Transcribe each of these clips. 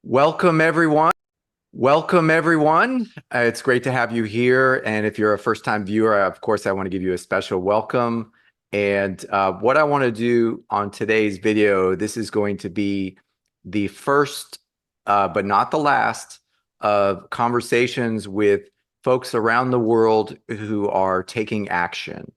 Welcome, everyone. Welcome, everyone. It's great to have you here. And if you're a first-time viewer, of course, I want to give you a special welcome. And what I want to do on today's video, this is going to be the first, but not the last, of conversations with folks around the world who are taking action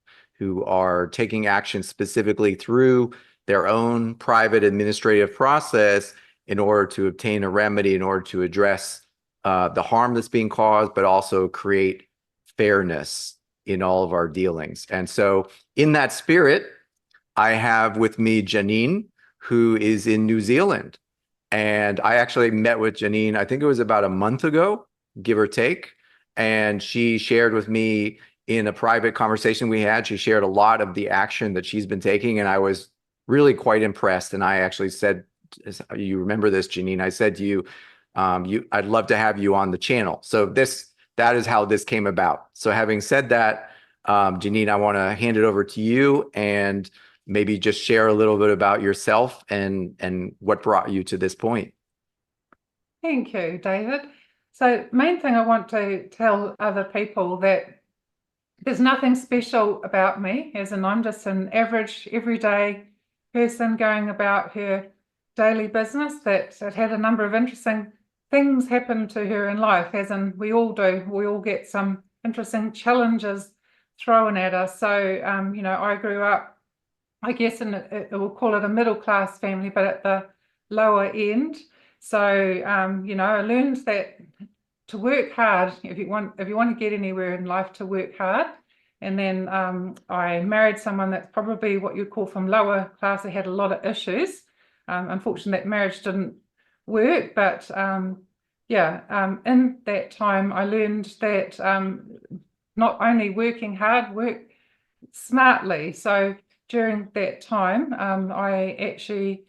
specifically through their own private administrative process in order to obtain a remedy, in order to address the harm that's being caused, but also create fairness in all of our dealings. And so in that spirit, I have with me Janine, who is in New Zealand. And I actually met with Janine, I think it was about a month ago, give or take. And she shared with me in a private conversation we had, she shared a lot of the action that she's been taking. And I was really quite impressed. And I actually said, you remember this, Janine, I said to you, I'd love to have you on the channel. So that is how this came about. So having said that, Janine, I want to hand it over to you and maybe just share a little bit about yourself and what brought you to this point. Thank you, David. So main thing I want to tell other people that there's nothing special about me, as in I'm just an average, everyday person going about her daily business that had a number of interesting things happen to her in life, as in we all do. We all get some interesting challenges thrown at us. So, I grew up, I guess, we'll call it a middle-class family, but at the lower end. So, I learned that to work hard, if you want to get anywhere in life, to work hard. And then I married someone that's probably what you'd call from lower class. They had a lot of issues. Unfortunately, that marriage didn't work, but in that time, I learned that not only working hard, work smartly. So during that time, I actually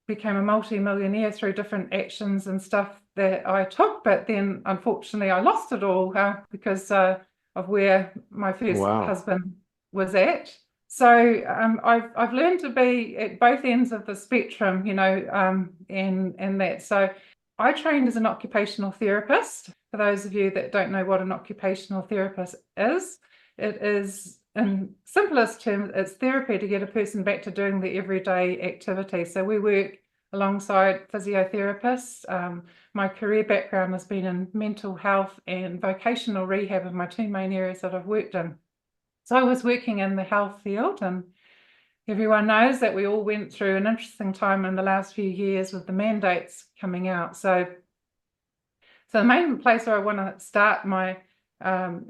became a multi-millionaire through different actions and stuff that I took, but then unfortunately I lost it all because of where my first husband was at. So I've learned to be at both ends of the spectrum, and that. So I trained as an occupational therapist. For those of you that don't know what an occupational therapist is, it is, in simplest terms, it's therapy to get a person back to doing the everyday activities. So we work alongside physiotherapists. My career background has been in mental health and vocational rehab are my two main areas that I've worked in. So I was working in the health field, and everyone knows that we all went through an interesting time in the last few years with the mandates coming out. So the main place where I want to start my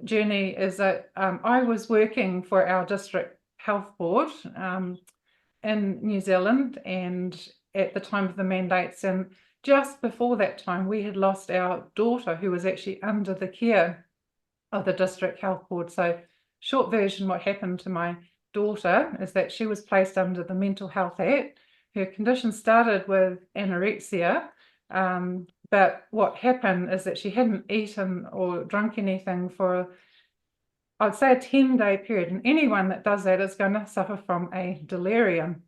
journey is that I was working for our district health board in New Zealand, and at the time of the mandates, and just before that time, we had lost our daughter who was actually under the care of the district health board. So short version, what happened to my daughter is that she was placed under the Mental Health Act. Her condition started with anorexia, but what happened is that she hadn't eaten or drunk anything for, I'd say, a 10-day period. And anyone that does that is going to suffer from a delirium.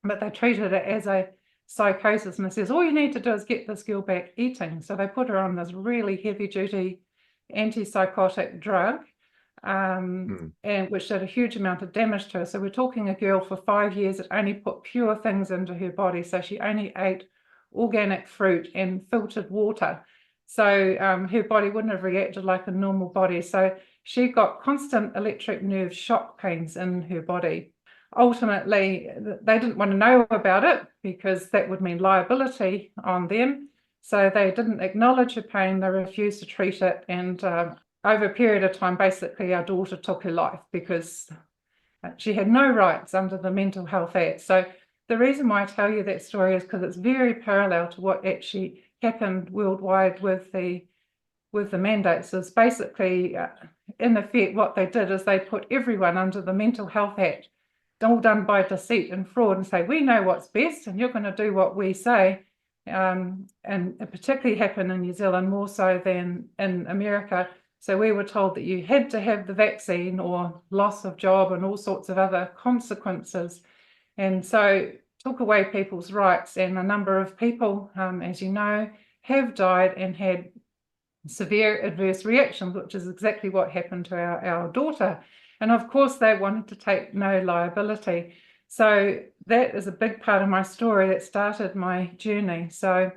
But they treated it as a psychosis, and it says, all you need to do is get this girl back eating. So they put her on this really heavy-duty antipsychotic drug, and which did a huge amount of damage to her. So we're talking a girl for 5 years that only put pure things into her body. So she only ate organic fruit and filtered water. So her body wouldn't have reacted like a normal body. So she got constant electric nerve shock pains in her body. Ultimately, they didn't want to know about it because that would mean liability on them. So they didn't acknowledge her pain, they refused to treat it, and over a period of time, basically our daughter took her life because she had no rights under the Mental Health Act. So the reason why I tell you that story is because it's very parallel to what actually happened worldwide with the mandates. Is basically, in effect, what they did is they put everyone under the Mental Health Act, all done by deceit and fraud, and say, we know what's best and you're going to do what we say. And it particularly happened in New Zealand more so than in America. So we were told that you had to have the vaccine or loss of job and all sorts of other consequences. And so took away people's rights, and a number of people, as you know, have died and had severe adverse reactions, which is exactly what happened to our daughter. And of course, they wanted to take no liability. So that is a big part of my story that started my journey. So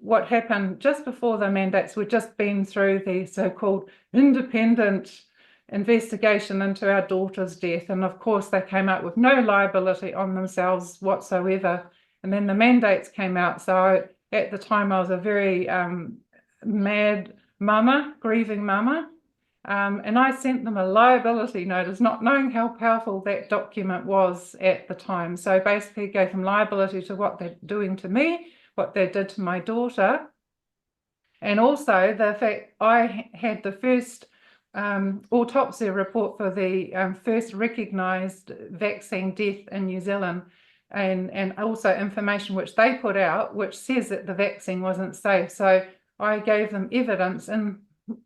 what happened just before the mandates, we'd just been through the so-called independent investigation into our daughter's death. And of course, they came out with no liability on themselves whatsoever. And then the mandates came out. So at the time, I was a very mad mama, grieving mama. And I sent them a liability notice, not knowing how powerful that document was at the time. So basically gave them liability to what they're doing to me, what they did to my daughter. And also the fact I had the first autopsy report for the first recognised vaccine death in New Zealand, and also information which they put out which says that the vaccine wasn't safe. So I gave them evidence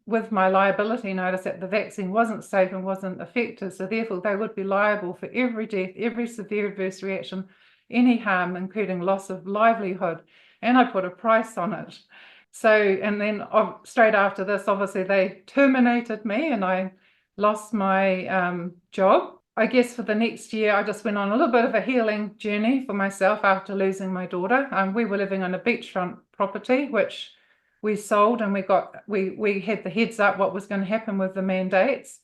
with my liability notice that the vaccine wasn't safe and wasn't effective, so therefore they would be liable for every death, every severe adverse reaction, any harm, including loss of livelihood. And I put a price on it. So, and then straight after this, obviously they terminated me and I lost my job. I guess for the next year, I just went on a little bit of a healing journey for myself after losing my daughter. We were living on a beachfront property, which we sold, and we had the heads up what was going to happen with the mandates.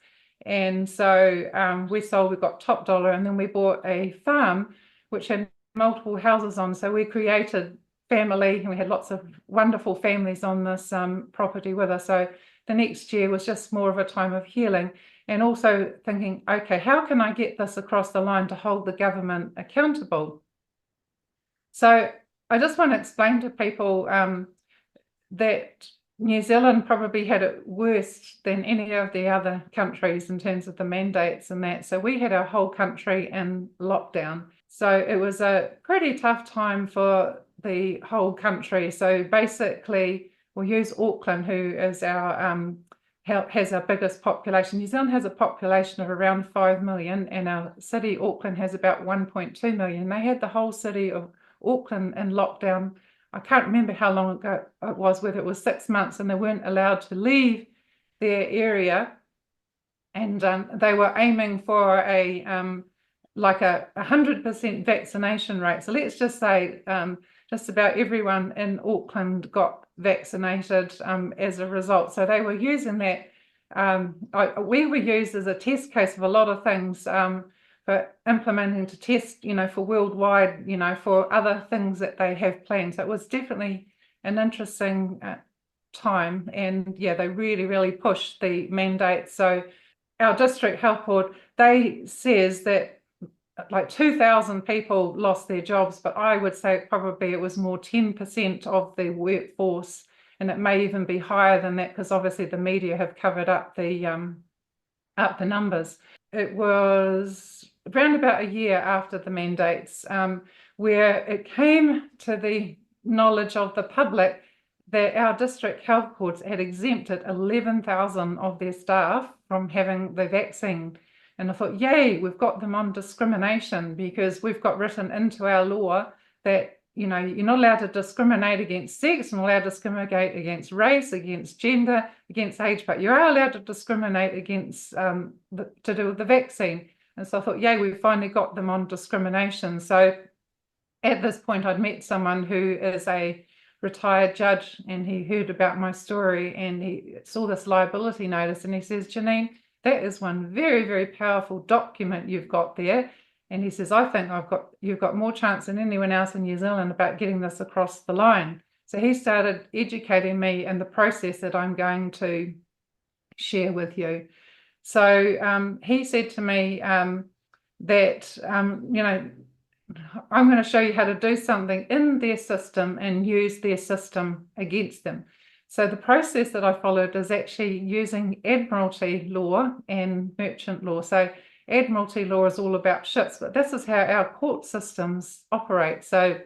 And so we sold, we got top dollar, and then we bought a farm which had multiple houses on. So we created family, and we had lots of wonderful families on this property with us. So the next year was just more of a time of healing, and also thinking, okay, how can I get this across the line to hold the government accountable? So I just want to explain to people that New Zealand probably had it worse than any of the other countries in terms of the mandates and that. So we had our whole country in lockdown. So it was a pretty tough time for the whole country. So basically, we'll use Auckland, who is our has our biggest population. New Zealand has a population of around 5 million, and our city, Auckland, has about 1.2 million. They had the whole city of Auckland in lockdown. I can't remember how long ago it was, whether it was 6 months, and they weren't allowed to leave their area. And they were aiming for a like a 100% vaccination rate. So let's just say just about everyone in Auckland got vaccinated as a result. So they were using that. We were used as a test case of a lot of things for implementing to test, for worldwide, for other things that they have planned. So it was definitely an interesting time. And yeah, they really, really pushed the mandates. So our district health board, they says that like 2,000 people lost their jobs, but I would say probably it was more 10% of the workforce, and it may even be higher than that because obviously the media have covered up the numbers. It was around about a year after the mandates where it came to the knowledge of the public that our district health boards had exempted 11,000 of their staff from having the vaccine. And I thought, yay, we've got them on discrimination, because we've got written into our law that, you're not allowed to discriminate against sex, and allowed to discriminate against race, against gender, against age, but you are allowed to discriminate against to do with the vaccine. And so I thought, yay, we finally got them on discrimination. So at this point, I'd met someone who is a retired judge, and he heard about my story, and he saw this liability notice, and he says, Janine, that is one very, very powerful document you've got there. And he says, I think you've got more chance than anyone else in New Zealand about getting this across the line. So he started educating me in the process that I'm going to share with you. So he said to me that, I'm going to show you how to do something in their system and use their system against them. So the process that I followed is actually using Admiralty law and merchant law. So Admiralty law is all about ships, but this is how our court systems operate. So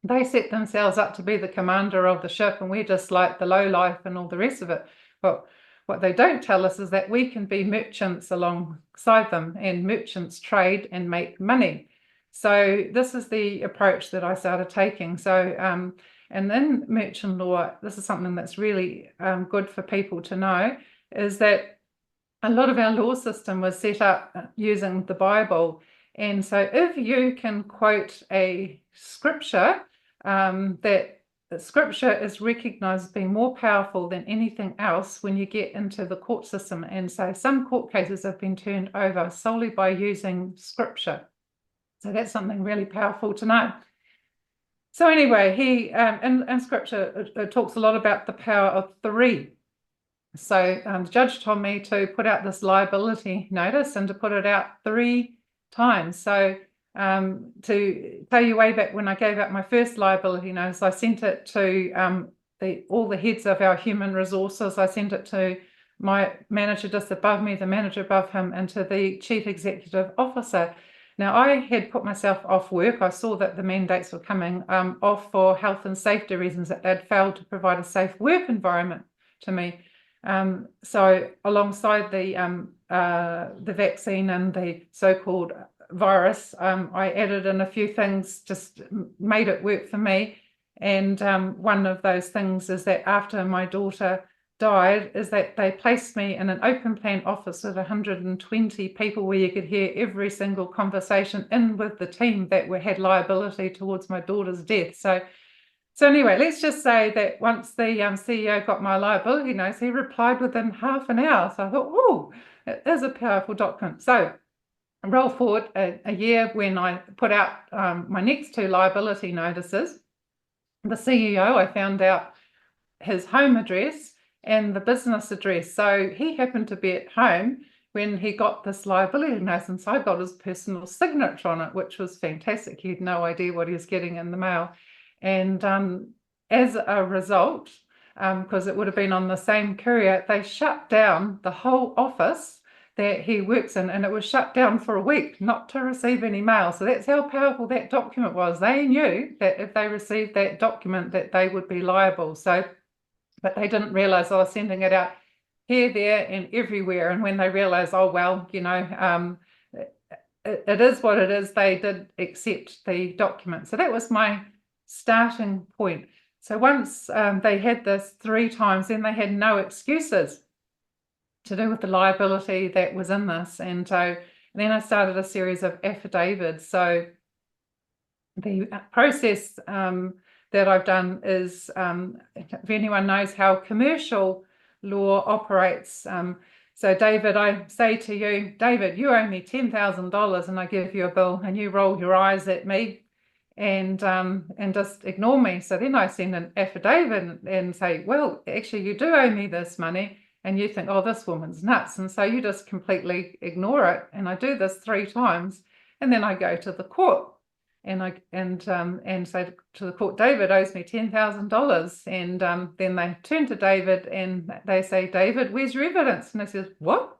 they set themselves up to be the commander of the ship, and we're just like the lowlife and all the rest of it. But what they don't tell us is that we can be merchants alongside them, and merchants trade and make money. So this is the approach that I started taking. So, and in merchant law, this is something that's really good for people to know, is that a lot of our law system was set up using the Bible. And so if you can quote a scripture, that scripture is recognized as being more powerful than anything else when you get into the court system. And so some court cases have been turned over solely by using scripture. So that's something really powerful to know. So anyway, he in scripture, it talks a lot about the power of three. So the judge told me to put out this liability notice and to put it out 3 times. So to tell you way back when I gave out my first liability notice, I sent it to all the heads of our human resources. I sent it to my manager just above me, the manager above him, and to the chief executive officer. Now, I had put myself off work. I saw that the mandates were coming off for health and safety reasons, that they'd failed to provide a safe work environment to me. So alongside the vaccine and the so-called virus, I added in a few things, just made it work for me. And one of those things is that after my daughter died, is that they placed me in an open plan office with 120 people where you could hear every single conversation in with the team that had liability towards my daughter's death. So anyway, let's just say that once the CEO got my liability notice, he replied within half an hour. So I thought, oh, it is a powerful document. So roll forward a year when I put out my next 2 liability notices. The CEO, I found out his home address and the business address. So he happened to be at home when he got this liability notice, and so I got his personal signature on it, which was fantastic. He had no idea what he was getting in the mail. And as a result, because it would have been on the same courier, they shut down the whole office that he works in, and it was shut down for a week, not to receive any mail. So that's how powerful that document was. They knew that if they received that document, that they would be liable. So, but they didn't realize I was sending it out here, there, and everywhere. And when they realized, oh, well, you know, it is what it is, they did accept the document. So that was my starting point. So once they had this 3 times, then they had no excuses to do with the liability that was in this. And so then I started a series of affidavits. So the process that I've done is, if anyone knows how commercial law operates, so David, I say to you, David, you owe me $10,000, and I give you a bill, and you roll your eyes at me and just ignore me. So then I send an affidavit and say, well, actually, you do owe me this money. And you think, oh, this woman's nuts. And so you just completely ignore it. And I do this 3 times. And then I go to the court and say to the court, David owes me $10,000. And then they turn to David and they say, David, where's your evidence? And I says, what?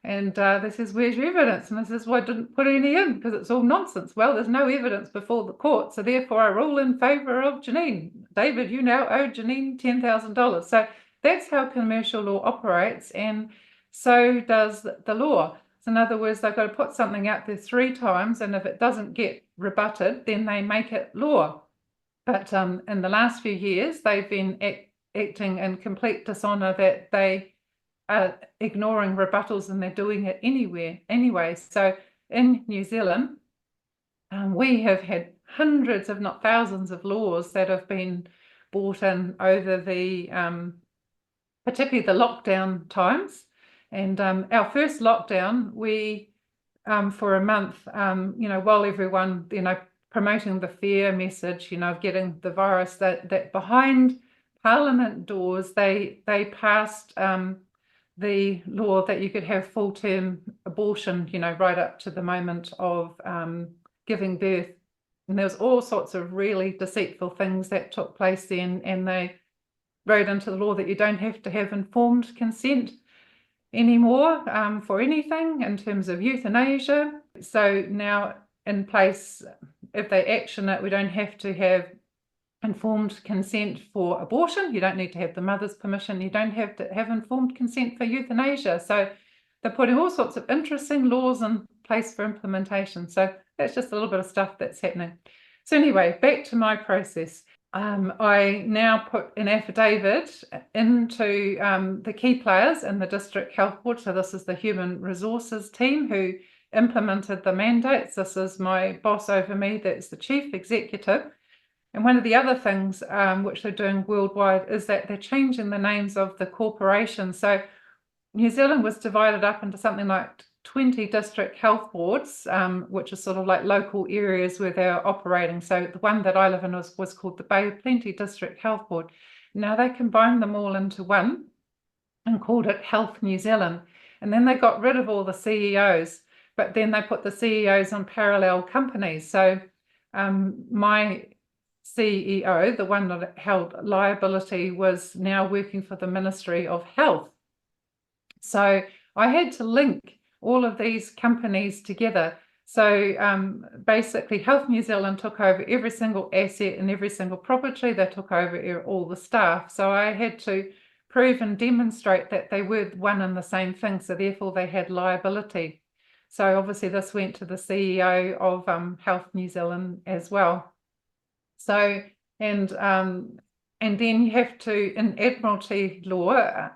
And they says, where's your evidence? And I says, well, I didn't put any in because it's all nonsense. Well, there's no evidence before the court. So therefore I rule in favor of Janine. David, you now owe Janine $10,000. So that's how commercial law operates, and so does the law. So in other words, they've got to put something out there 3 times, and if it doesn't get rebutted, then they make it law. But in the last few years, they've been acting in complete dishonor, that they are ignoring rebuttals and they're doing it anyway. So in New Zealand, we have had hundreds, if not thousands, of laws that have been brought in over the particularly the lockdown times. And our first lockdown, we for a month, you know, while everyone, you know, promoting the fear message, you know, of getting the virus, that behind Parliament doors, they passed the law that you could have full-term abortion, you know, right up to the moment of giving birth. And there was all sorts of really deceitful things that took place then, and they wrote into the law that you don't have to have informed consent anymore for anything in terms of euthanasia. So now in place, if they action it, we don't have to have informed consent for abortion. You don't need to have the mother's permission. You don't have to have informed consent for euthanasia. So they're putting all sorts of interesting laws in place for implementation. So that's just a little bit of stuff that's happening. So anyway, back to my process. I now put an affidavit into the key players in the district health board. So this is the human resources team who implemented the mandates. This is my boss over me, that's the chief executive. And one of the other things which they're doing worldwide is that they're changing the names of the corporations. So New Zealand was divided up into something like 20 district health boards, which are sort of like local areas where they're operating. So the one that I live in was called the Bay of Plenty District Health Board. Now they combined them all into one and called it Health New Zealand. And then they got rid of all the CEOs, but then they put the CEOs on parallel companies. So my CEO, the one that held liability, was now working for the Ministry of Health. So I had to link all of these companies together. So basically Health New Zealand took over every single asset and every single property. They took over all the staff. So I had to prove and demonstrate that they were one and the same thing. So therefore they had liability. So obviously this went to the CEO of Health New Zealand as well. So, and then you have to, in Admiralty law,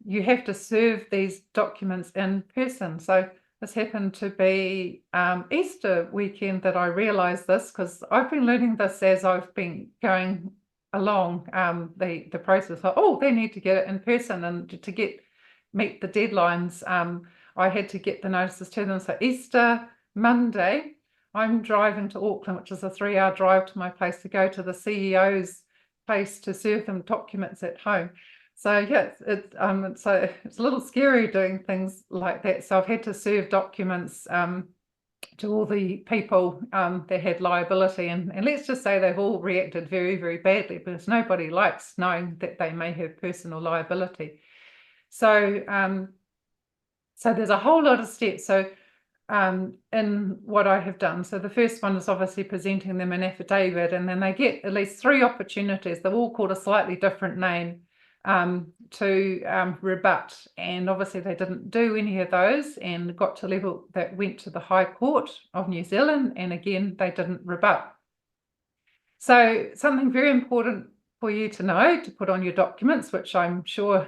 you have to serve these documents in person. So this happened to be Easter weekend that I realized this, because I've been learning this as I've been going along the process. Oh, they need to get it in person, and to meet the deadlines, I had to get the notices to them. So Easter Monday, I'm driving to Auckland, which is a 3-hour drive to my place, to go to the CEO's place to serve them documents at home. So yeah, it's a little scary doing things like that. So I've had to serve documents to all the people that had liability, and let's just say they've all reacted very, very badly, because nobody likes knowing that they may have personal liability. So so there's a whole lot of steps. So in what I have done. So the first one is obviously presenting them an affidavit, and then they get at least 3 opportunities. They're all called a slightly different name to rebut, and obviously they didn't do any of those, and got to level that went to the High Court of New Zealand, and again they didn't rebut. So something very important for you to know, to put on your documents, which I'm sure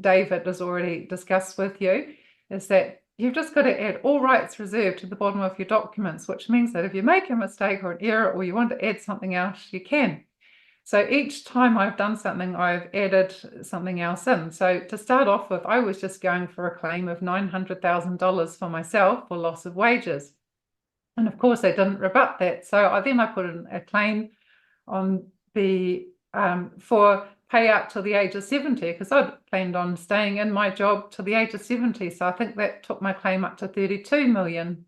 David has already discussed with you, is that you've just got to add all rights reserved to the bottom of your documents, which means that if you make a mistake or an error, or you want to add something else, you can. So each time I've done something, I've added something else in. So to start off with, I was just going for a claim of $900,000 for myself for loss of wages. And of course, they didn't rebut that. So I put in a claim on the for payout till the age of 70, because I'd planned on staying in my job till the age of 70. So I think that took my claim up to $32 million,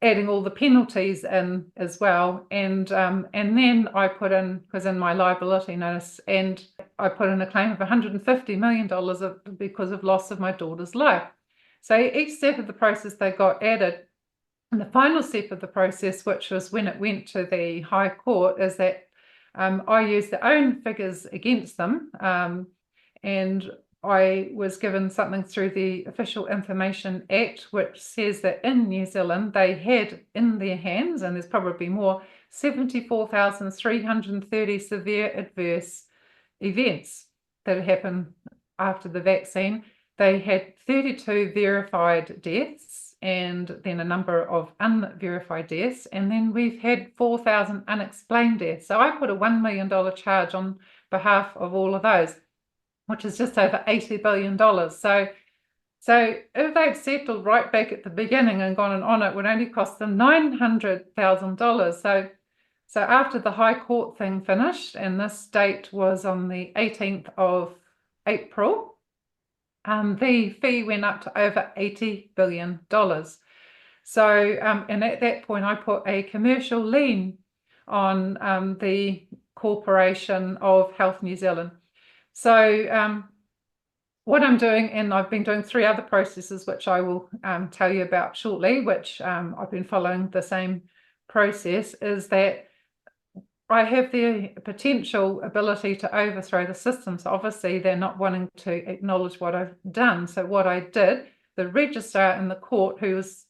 adding all the penalties in as well. And then I put in, because in my liability notice, and I put in a claim of $150 million because of loss of my daughter's life. So each step of the process they got added. And the final step of the process, which was when it went to the High Court, is that I used their own figures against them, and I was given something through the Official Information Act, which says that in New Zealand they had in their hands, and there's probably more, 74,330 severe adverse events that happened after the vaccine. They had 32 verified deaths, and then a number of unverified deaths, and then we've had 4,000 unexplained deaths. So I put a $1 million charge on behalf of all of those, which is just over $80 billion. So if they'd settled right back at the beginning and gone on, it would only cost them $900,000. So after the High Court thing finished, and this date was on the 18th of April, the fee went up to over $80 billion. So, and at that point, I put a commercial lien on the corporation of Health New Zealand. So what I'm doing, and I've been doing 3 other processes, which I will tell you about shortly, which I've been following the same process, is that I have the potential ability to overthrow the system. So obviously they're not wanting to acknowledge what I've done. So what I did, the registrar in the court, who was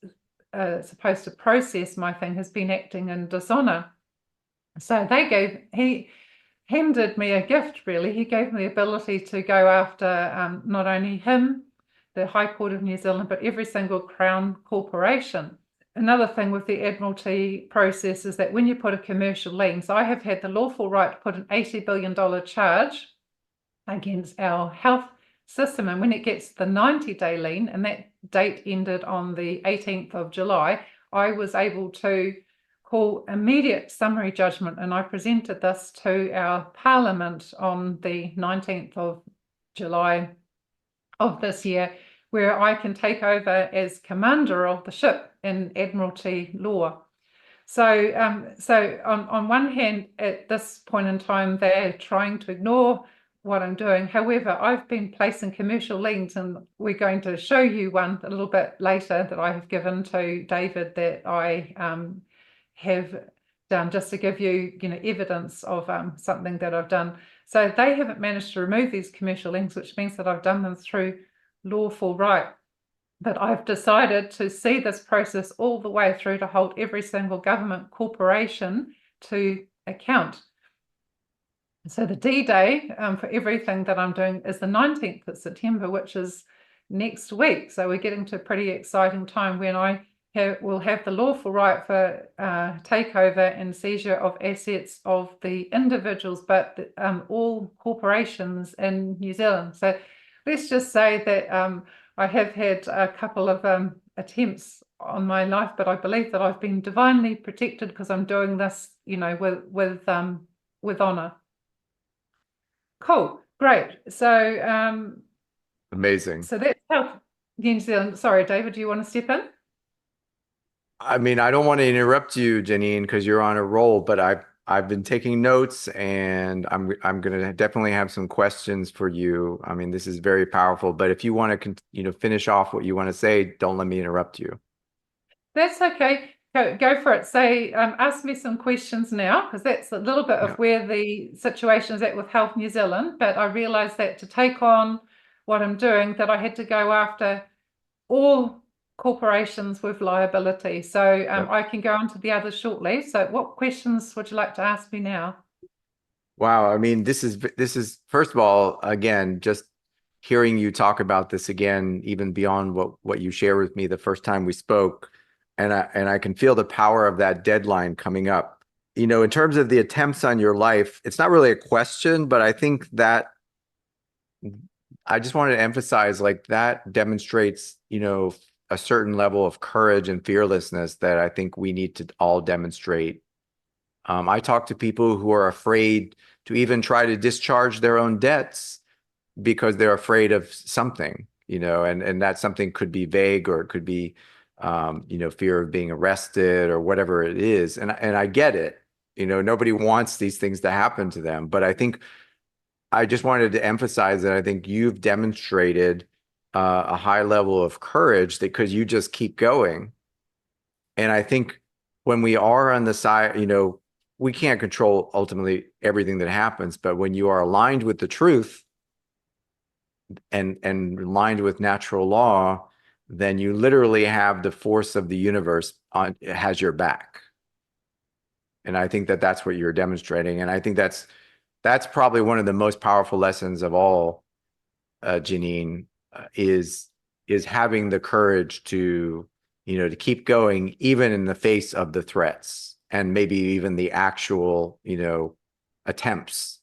supposed to process my thing has been acting in dishonor. So he handed me a gift, really. He gave me the ability to go after not only him, the High Court of New Zealand, but every single Crown corporation. Another thing with the Admiralty process is that when you put a commercial lien, so I have had the lawful right to put an $80 billion charge against our health system. And when it gets the 90-day lien, and that date ended on the 18th of July, I was able to call immediate summary judgment. And I presented this to our Parliament on the 19th of July of this year, where I can take over as commander of the ship in Admiralty law. So, on one hand, at this point in time, they're trying to ignore what I'm doing. However, I've been placing commercial liens, and we're going to show you one a little bit later that I have given to David that I have done, just to give you, evidence of something that I've done. So they haven't managed to remove these commercial liens, which means that I've done them through lawful right. But I've decided to see this process all the way through to hold every single government corporation to account. So the D-Day for everything that I'm doing is the 19th of September, which is next week. So we're getting to a pretty exciting time when I will have the lawful right for takeover and seizure of assets of the individuals, but all corporations in New Zealand. So let's just say that I have had a couple of attempts on my life, but I believe that I've been divinely protected because I'm doing this, with honor. Cool, great. So Amazing. So that's Health New Zealand. Sorry, David, do you want to step in? I mean, I don't want to interrupt you, Janine, because you're on a roll, but I've been taking notes, and I'm going to definitely have some questions for you. I mean, this is very powerful, but if you want to finish off what you want to say, don't let me interrupt you. That's okay. Go for it. Say, ask me some questions now, because that's a little bit of where the situation is at with Health New Zealand. But I realized that to take on what I'm doing, that I had to go after all corporations with liability. So I can go on to the others shortly. So what questions would you like to ask me now? Wow. I mean, this is first of all, again, just hearing you talk about this again, even beyond what you shared with me the first time we spoke. And I can feel the power of that deadline coming up. In terms of the attempts on your life, it's not really a question, but I think that I just wanted to emphasize, like, that demonstrates, a certain level of courage and fearlessness that I think we need to all demonstrate. I talk to people who are afraid to even try to discharge their own debts because they're afraid of something, and that something could be vague, or it could be, fear of being arrested or whatever it is. And I get it. Nobody wants these things to happen to them. But I think I just wanted to emphasize that I think you've demonstrated a high level of courage because you just keep going. And I think when we are on the side, we can't control ultimately everything that happens, but when you are aligned with the truth and aligned with natural law, then you literally have the force of the universe has your back. And I think that that's what you're demonstrating. And I think that's probably one of the most powerful lessons of all, Janine, is having the courage to keep going, even in the face of the threats and maybe even the actual, attempts.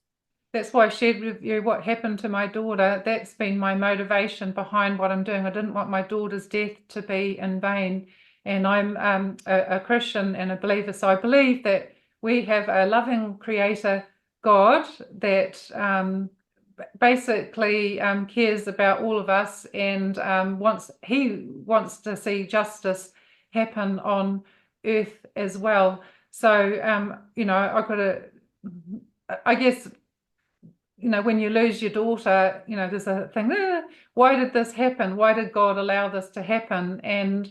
That's why I shared with you what happened to my daughter. That's been my motivation behind what I'm doing. I didn't want my daughter's death to be in vain. And I'm a Christian and a believer. So I believe that we have a loving creator, God, that basically cares about all of us, and he wants to see justice happen on earth as well. So I've got to, I guess, when you lose your daughter, there's a thing, why did this happen? Why did God allow this to happen? And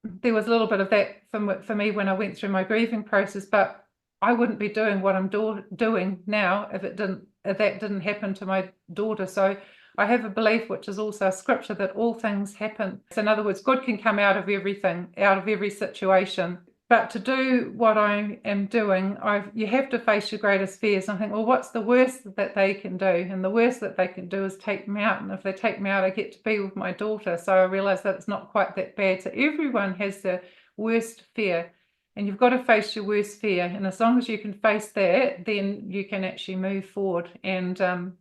there was a little bit of that for me when I went through my grieving process, but I wouldn't be doing what I'm doing now if that didn't happen to my daughter. So I have a belief, which is also a scripture, that all things happen. So in other words, good can come out of everything, out of every situation. But to do what I am doing, you have to face your greatest fears. And I think, well, what's the worst that they can do? And the worst that they can do is take me out. And if they take me out, I get to be with my daughter. So I realize that it's not quite that bad. So everyone has their worst fear. And you've got to face your worst fear. And as long as you can face that, then you can actually move forward. And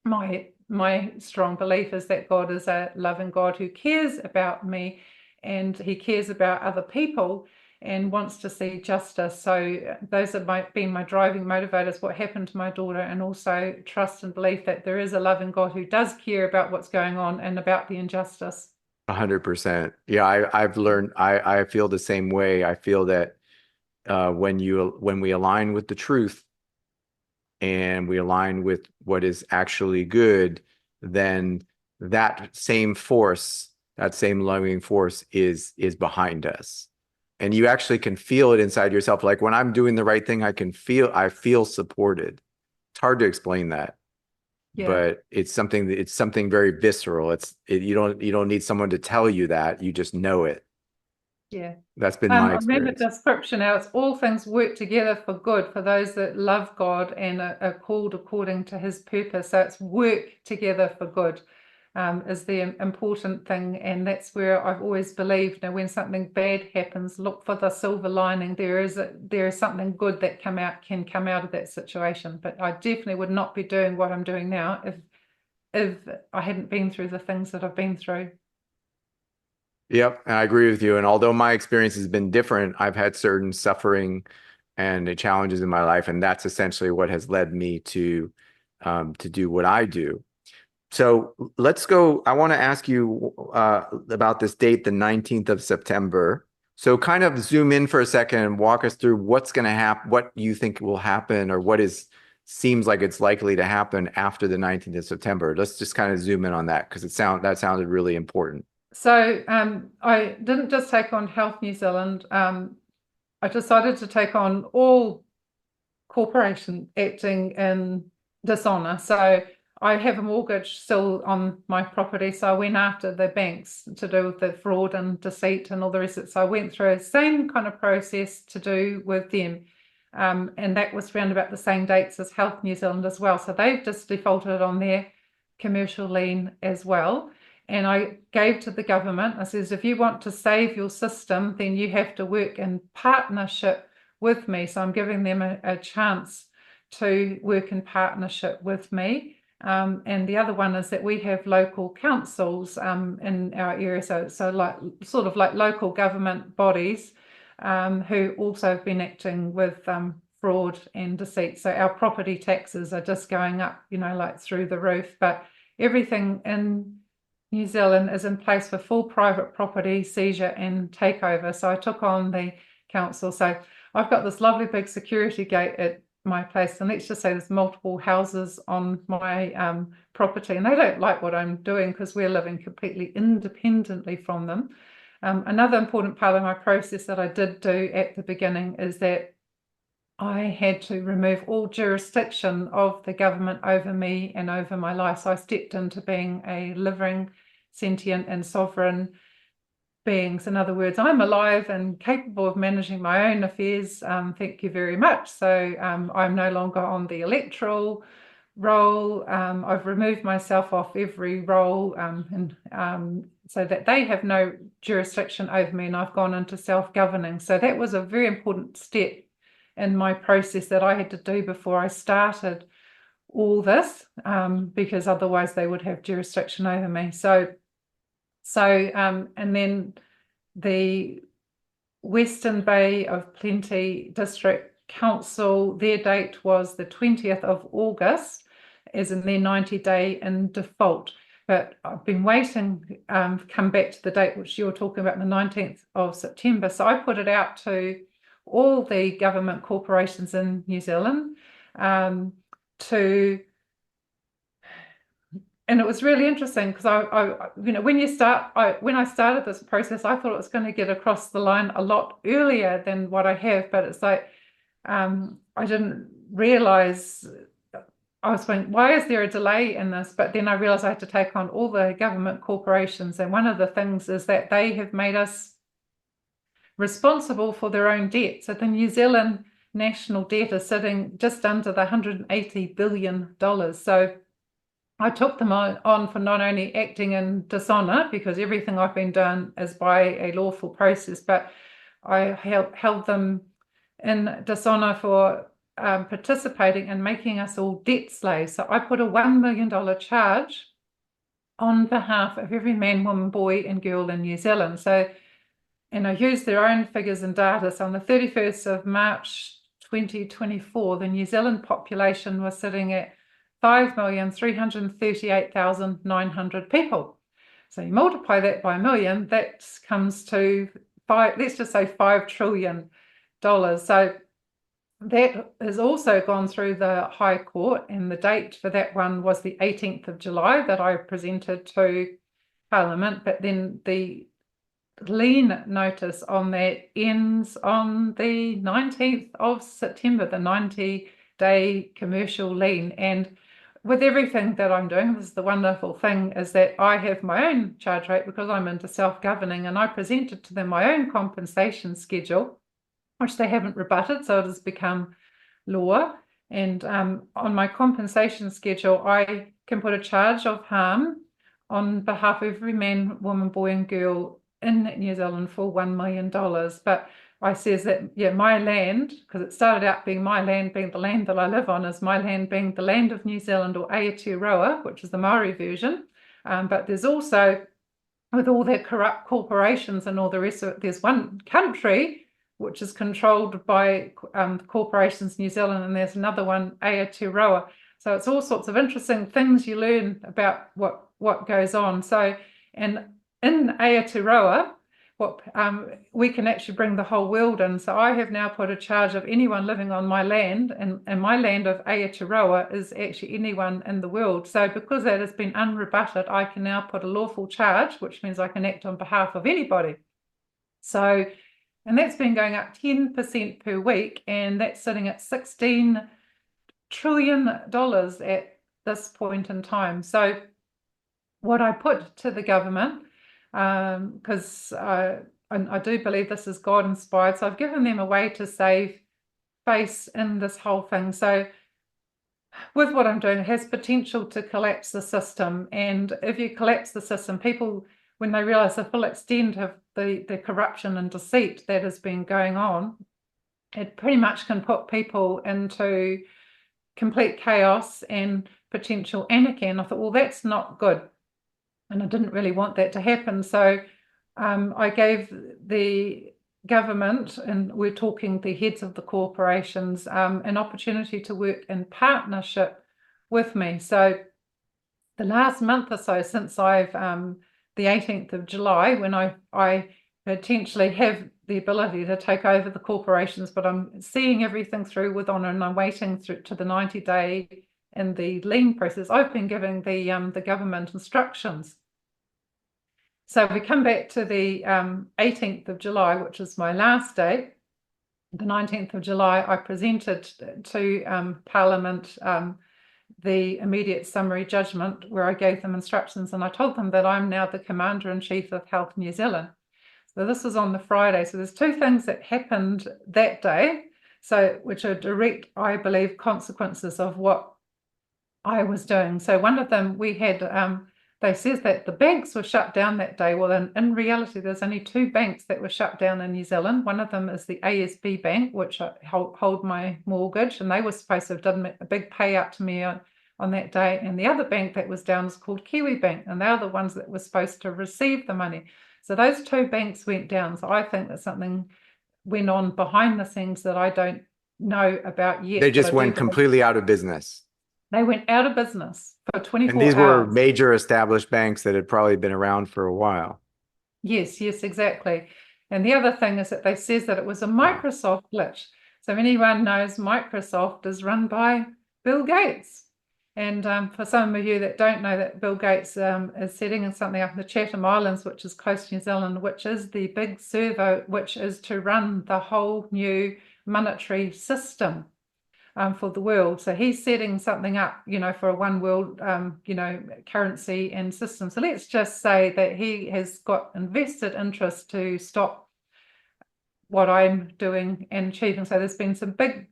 my strong belief is that God is a loving God who cares about me, and he cares about other people and wants to see justice. So those have been my driving motivators, what happened to my daughter, and also trust and belief that there is a loving God who does care about what's going on and about the injustice. 100%. Yeah, I've learned, I feel the same way. I feel that when we align with the truth and we align with what is actually good, then that same force, that same loving force is behind us. And you actually can feel it inside yourself. Like when I'm doing the right thing, I feel supported. It's hard to explain that. Yeah. But it's something very visceral. You don't need someone to tell you that. You just know it. Yeah. That's been my experience. I remember the scripture now, it's all things work together for good for those that love God and are called according to his purpose. So it's work together for good is the important thing. And that's where I've always believed, when something bad happens, look for the silver lining. There is something good that can come out of that situation. But I definitely would not be doing what I'm doing now if I hadn't been through the things that I've been through. Yep, and I agree with you. And although my experience has been different, I've had certain suffering and challenges in my life, and that's essentially what has led me to do what I do. So let's go. I want to ask you about this date, the 19th of September. So kind of zoom in for a second and walk us through what's going to happen, what you think will happen, or what seems like it's likely to happen after the 19th of September. Let's just kind of zoom in on that, because that sounded really important. So I didn't just take on Health New Zealand. I decided to take on all corporations acting in dishonour. So I have a mortgage still on my property. So I went after the banks to do with the fraud and deceit and all the rest of it. So I went through the same kind of process to do with them. And that was around about the same dates as Health New Zealand as well. So they've just defaulted on their commercial lien as well. And I gave to the government, I says, if you want to save your system, then you have to work in partnership with me. So I'm giving them a chance to work in partnership with me. And the other one is that we have local councils in our area, so like sort of like local government bodies who also have been acting with fraud and deceit. So our property taxes are just going up, like through the roof. But everything in New Zealand is in place for full private property seizure and takeover. So I took on the council. So I've got this lovely big security gate at my place, and let's just say there's multiple houses on my property, and they don't like what I'm doing because we're living completely independently from them. Another important part of my process that I did do at the beginning is that I had to remove all jurisdiction of the government over me and over my life. So I stepped into being a living, sentient and sovereign beings. In other words, I'm alive and capable of managing my own affairs. Thank you very much. So I'm no longer on the electoral role. I've removed myself off every role so that they have no jurisdiction over me, and I've gone into self-governing. So that was a very important step in my process that I had to do before I started all this, because otherwise they would have jurisdiction over me. And then the Western Bay of Plenty District Council, their date was the 20th of August, as in their 90-day in default. But I've been waiting, come back to the date which you're talking about, the 19th of September. So I put it out to all the government corporations in New Zealand and it was really interesting because when I started this process, I thought it was going to get across the line a lot earlier than what I have, but it's like I didn't realize I was thinking, why is there a delay in this? But then I realized I had to take on all the government corporations. And one of the things is that they have made us responsible for their own debt. So the New Zealand national debt is sitting just under the $180 billion. So I took them on for not only acting in dishonor, because everything I've been done is by a lawful process, but I held them in dishonor for participating in making us all debt slaves. So I put a $1 million charge on behalf of every man, woman, boy, and girl in New Zealand. So, and I used their own figures and data. So on the 31st of March 2024, the New Zealand population was sitting at 5,338,900 people. So you multiply that by a million, that comes to let's just say $5 trillion. So that has also gone through the High Court, and the date for that one was the 18th of July that I presented to Parliament, but then the lien notice on that ends on the 19th of September, the 90-day commercial lien. And with everything that I'm doing, this is the wonderful thing, is that I have my own charge rate because I'm into self-governing, and I presented to them my own compensation schedule, which they haven't rebutted, so it has become law. And on my compensation schedule, I can put a charge of harm on behalf of every man, woman, boy, and girl in New Zealand for $1 million. But I says that, yeah, my land, because it started out being my land, being the land that I live on, is my land being the land of New Zealand, or Aotearoa, which is the Maori version. But there's also, with all their corrupt corporations and all the rest of it, there's one country which is controlled by corporations, New Zealand, and there's another one, Aotearoa. So it's all sorts of interesting things you learn about what goes on. So, and in Aotearoa, we can actually bring the whole world in. So I have now put a charge of anyone living on my land, and my land of Aotearoa is actually anyone in the world. So because that has been unrebutted, I can now put a lawful charge, which means I can act on behalf of anybody. So, and that's been going up 10% per week, and that's sitting at $16 trillion at this point in time. So what I put to the government, because I do believe this is God inspired, so I've given them a way to save face in this whole thing. So with what I'm doing, it has potential to collapse the system. And if you collapse the system, people, when they realize the full extent of the corruption and deceit that has been going on, it pretty much can put people into complete chaos and potential anarchy. And I thought, well, that's not good. And I didn't really want that to happen. So I gave the government, and we're talking the heads of the corporations, an opportunity to work in partnership with me. So the last month or so, since I've the 18th of July, when I potentially have the ability to take over the corporations, but I'm seeing everything through with honor, and I'm waiting through to the 90-day in the lien process. I've been giving the government instructions. So we come back to the 18th of July, which is my last day. The 19th of July, I presented to Parliament the immediate summary judgment, where I gave them instructions, and I told them that I'm now the Commander-in-Chief of Health New Zealand. So this was on the Friday. So there's two things that happened that day, so which are direct, I believe, consequences of what I was doing. So one of them, we had, they says that the banks were shut down that day. Well, in reality, there's only two banks that were shut down in New Zealand. One of them is the ASB Bank, which hold my mortgage, and they were supposed to have done a big payout to me on that day. And the other bank that was down is called Kiwi Bank, and they're the ones that were supposed to receive the money. So those two banks went down. So I think that something went on behind the scenes that I don't know about yet. They just went completely out of business. They went out of business for 24 hours. And these were major established banks that had probably been around for a while. Yes, exactly. And the other thing is that they says that it was a Microsoft glitch. So anyone knows Microsoft is run by Bill Gates. And for some of you that don't know, that Bill Gates is setting something up in the Chatham Islands, which is close to New Zealand, which is the big server, which is to run the whole new monetary system. for the world. So he's setting something up, for a one world, currency and system. So let's just say that he has got invested interest to stop what I'm doing and achieving. So there's been some big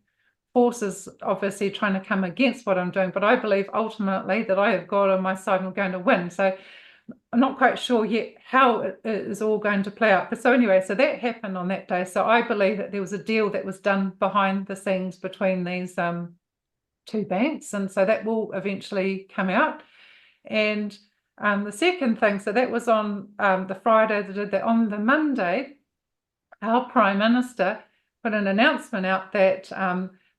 forces obviously trying to come against what I'm doing, but I believe ultimately that I have God on my side and I'm going to win. So I'm not quite sure yet how it is all going to play out. But so anyway, so that happened on that day. So I believe that there was a deal that was done behind the scenes between these two banks. And so that will eventually come out. And the second thing, so that was on the Friday that did that. On the Monday, our Prime Minister put an announcement out that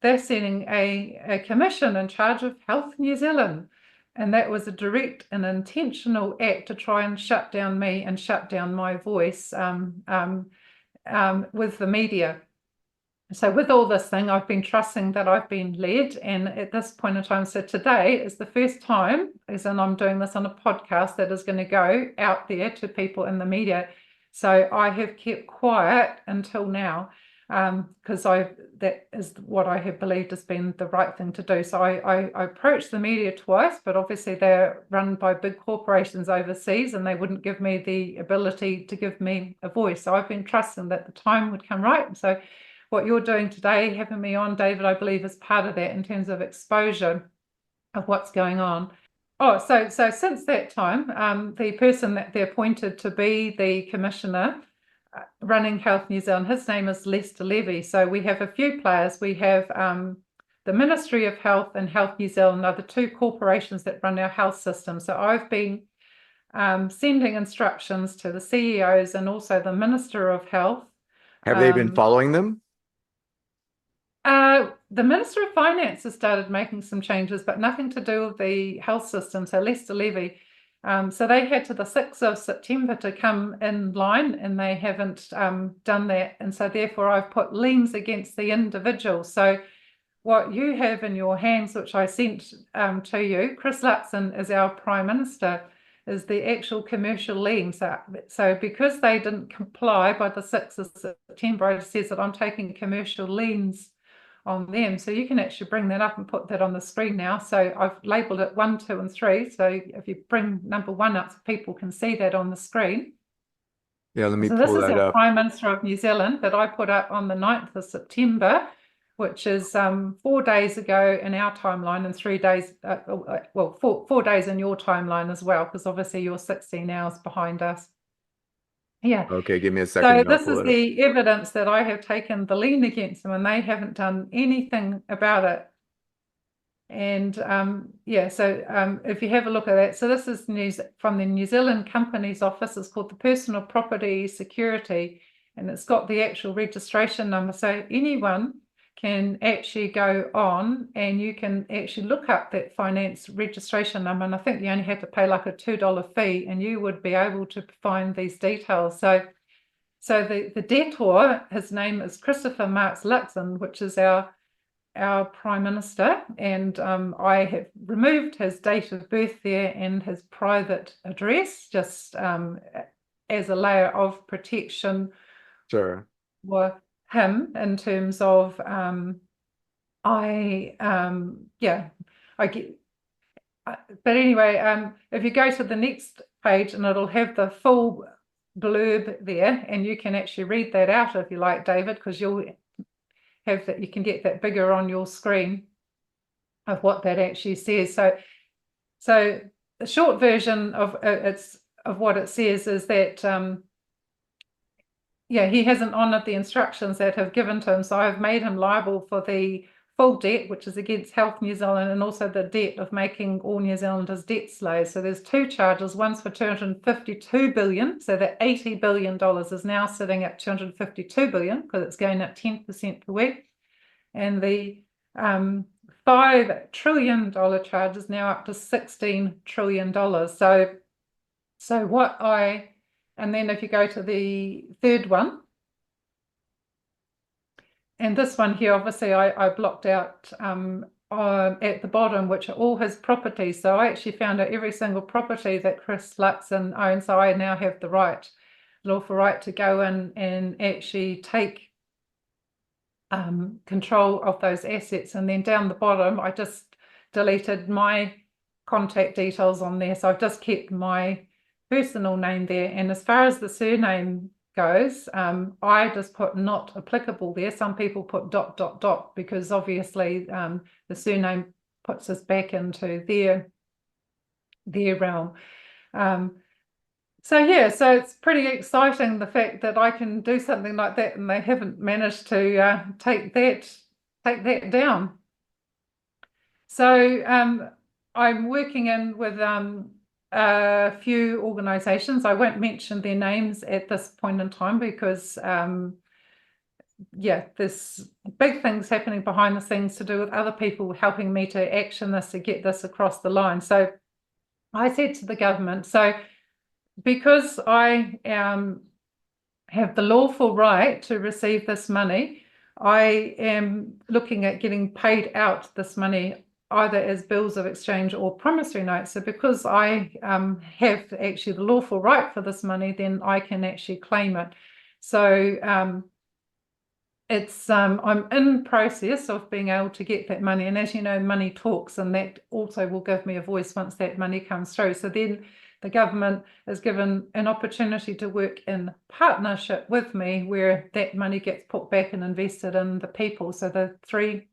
they're setting a commission in charge of Health New Zealand. And that was a direct and intentional act to try and shut down me and shut down my voice with the media. So with all this thing, I've been trusting that I've been led. And at this point in time, so today is the first time, as in I'm doing this on a podcast that is going to go out there to people in the media. So I have kept quiet until now, because that is what I have believed has been the right thing to do. So I approached the media twice, but obviously they're run by big corporations overseas and they wouldn't give me the ability to give me a voice. So I've been trusting that the time would come right. So what you're doing today, having me on, David, I believe is part of that in terms of exposure of what's going on. Oh, so since that time, the person that they appointed to be the commissioner running Health New Zealand, his name is Lester Levy. So we have a few players. We have the Ministry of Health and Health New Zealand are the two corporations that run our health system. So I've been sending instructions to the CEOs and also the Minister of Health. Have they been following them? The Minister of Finance has started making some changes, but nothing to do with the health system. So Lester Levy, so they had to the 6th of September to come in line, and they haven't done that. And so therefore I've put liens against the individual. So what you have in your hands, which I sent to you, Chris Luxon is our Prime Minister, is the actual commercial lien. So because they didn't comply by the 6th of September, it says that I'm taking commercial liens on them. So you can actually bring that up and put that on the screen now. So I've labeled it 1, 2, and 3. So if you bring number 1 up, so people can see that on the screen. Yeah, let me pull that up. So this is our Prime Minister of New Zealand that I put up on the 9th of September, which is 4 days ago in our timeline and 3 days, well, 4 days in your timeline as well, because obviously you're 16 hours behind us. Yeah. Okay, give me a second. So this is the evidence that I have taken the lien against them and they haven't done anything about it. And yeah, so if you have a look at that, so this is from the New Zealand Companies Office. It's called the Personal Property Security, and it's got the actual registration number. So anyone can actually go on and you can actually look up that finance registration number. And I think you only have to pay like a $2 fee and you would be able to find these details. So the debtor, his name is Christopher Marx Luxon, which is our Prime Minister. And I have removed his date of birth there and his private address, just as a layer of protection. Sure. For him in terms of I get, but anyway, if you go to the next page and it'll have the full blurb there and you can actually read that out if you like, David, because you'll have that, you can get that bigger on your screen of what that actually says. So the short version of what it says is that yeah, he hasn't honoured the instructions that have given to him. So I've made him liable for the full debt, which is against Health New Zealand, and also the debt of making all New Zealanders debt slaves. So there's 2 charges. One's for $252 billion. So that $80 billion is now sitting at $252 billion because it's going up 10% per week. And the $5 trillion charge is now up to $16 trillion. So what and then if you go to the third one, and this one here, obviously I blocked out at the bottom, which are all his properties. So I actually found out every single property that Chris Luxon owns. So I now have the lawful right to go in and actually take control of those assets. And then down the bottom, I just deleted my contact details on there. So I've just kept my personal name there. And as far as the surname goes, I just put not applicable there. Some people put ... because obviously the surname puts us back into their realm. So yeah, so it's pretty exciting, the fact that I can do something like that and they haven't managed to take that down. So I'm working in with a few organisations. I won't mention their names at this point in time because yeah, there's big things happening behind the scenes to do with other people helping me to action this, to get this across the line. So I said to the government, so because I have the lawful right to receive this money, I am looking at getting paid out this money either as bills of exchange or promissory notes. So because I have actually the lawful right for this money, then I can actually claim it. So I'm in process of being able to get that money. And as you know, money talks, and that also will give me a voice once that money comes through. So then the government is given an opportunity to work in partnership with me, where that money gets put back and invested in the people. So the 3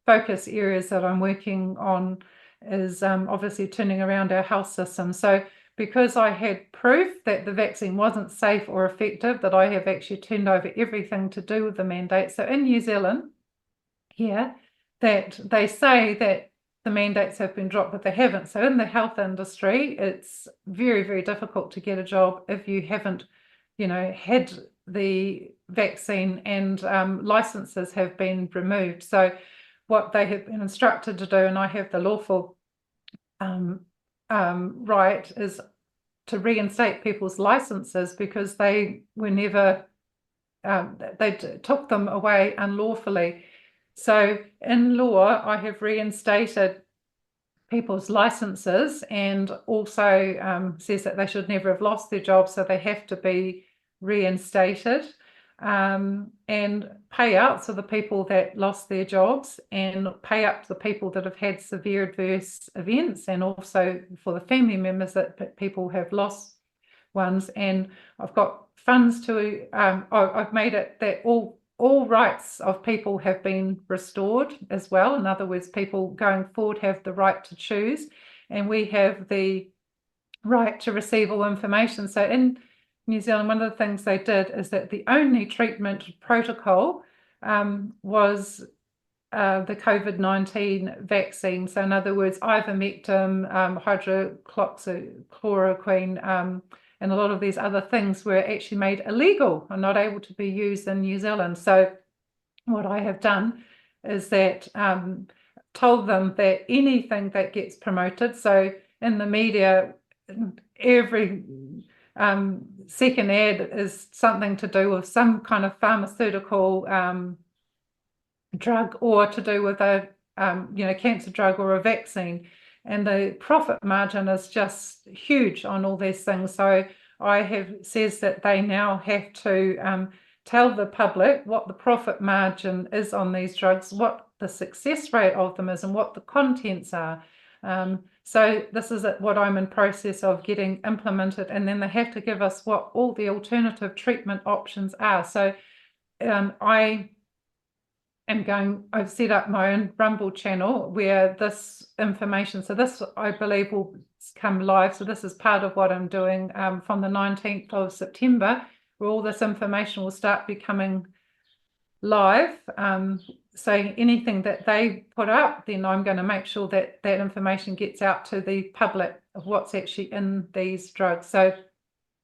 focus areas that I'm working on is obviously turning around our health system. So because I had proof that the vaccine wasn't safe or effective, that I have actually turned over everything to do with the mandate. So in New Zealand, here, that they say that the mandates have been dropped, but they haven't. So in the health industry, it's very, very difficult to get a job if you haven't, had the vaccine, and licenses have been removed. So what they have been instructed to do, and I have the lawful right, is to reinstate people's licenses because they were never, they took them away unlawfully. So in law, I have reinstated people's licenses, and also says that they should never have lost their jobs, so they have to be reinstated, and payouts for the people that lost their jobs, and pay up to the people that have had severe adverse events, and also for the family members that people have lost ones. And I've got funds to, I've made it that all rights of people have been restored as well. In other words, people going forward have the right to choose, and we have the right to receive all information. So in New Zealand, one of the things they did is that the only treatment protocol was the COVID-19 vaccine. So in other words, ivermectin, hydroxychloroquine, and a lot of these other things were actually made illegal and not able to be used in New Zealand. So what I have done is that told them that anything that gets promoted, so in the media, every second ad is something to do with some kind of pharmaceutical drug, or to do with a cancer drug or a vaccine, and the profit margin is just huge on all these things. So I have says that they now have to tell the public what the profit margin is on these drugs, what the success rate of them is, and what the contents are. So this is what I'm in process of getting implemented, and then they have to give us what all the alternative treatment options are. So I've set up my own Rumble channel where this information, so this I believe will come live. So this is part of what I'm doing from the 19th of September, where all this information will start becoming live. So anything that they put up, then I'm going to make sure that that information gets out to the public of what's actually in these drugs. So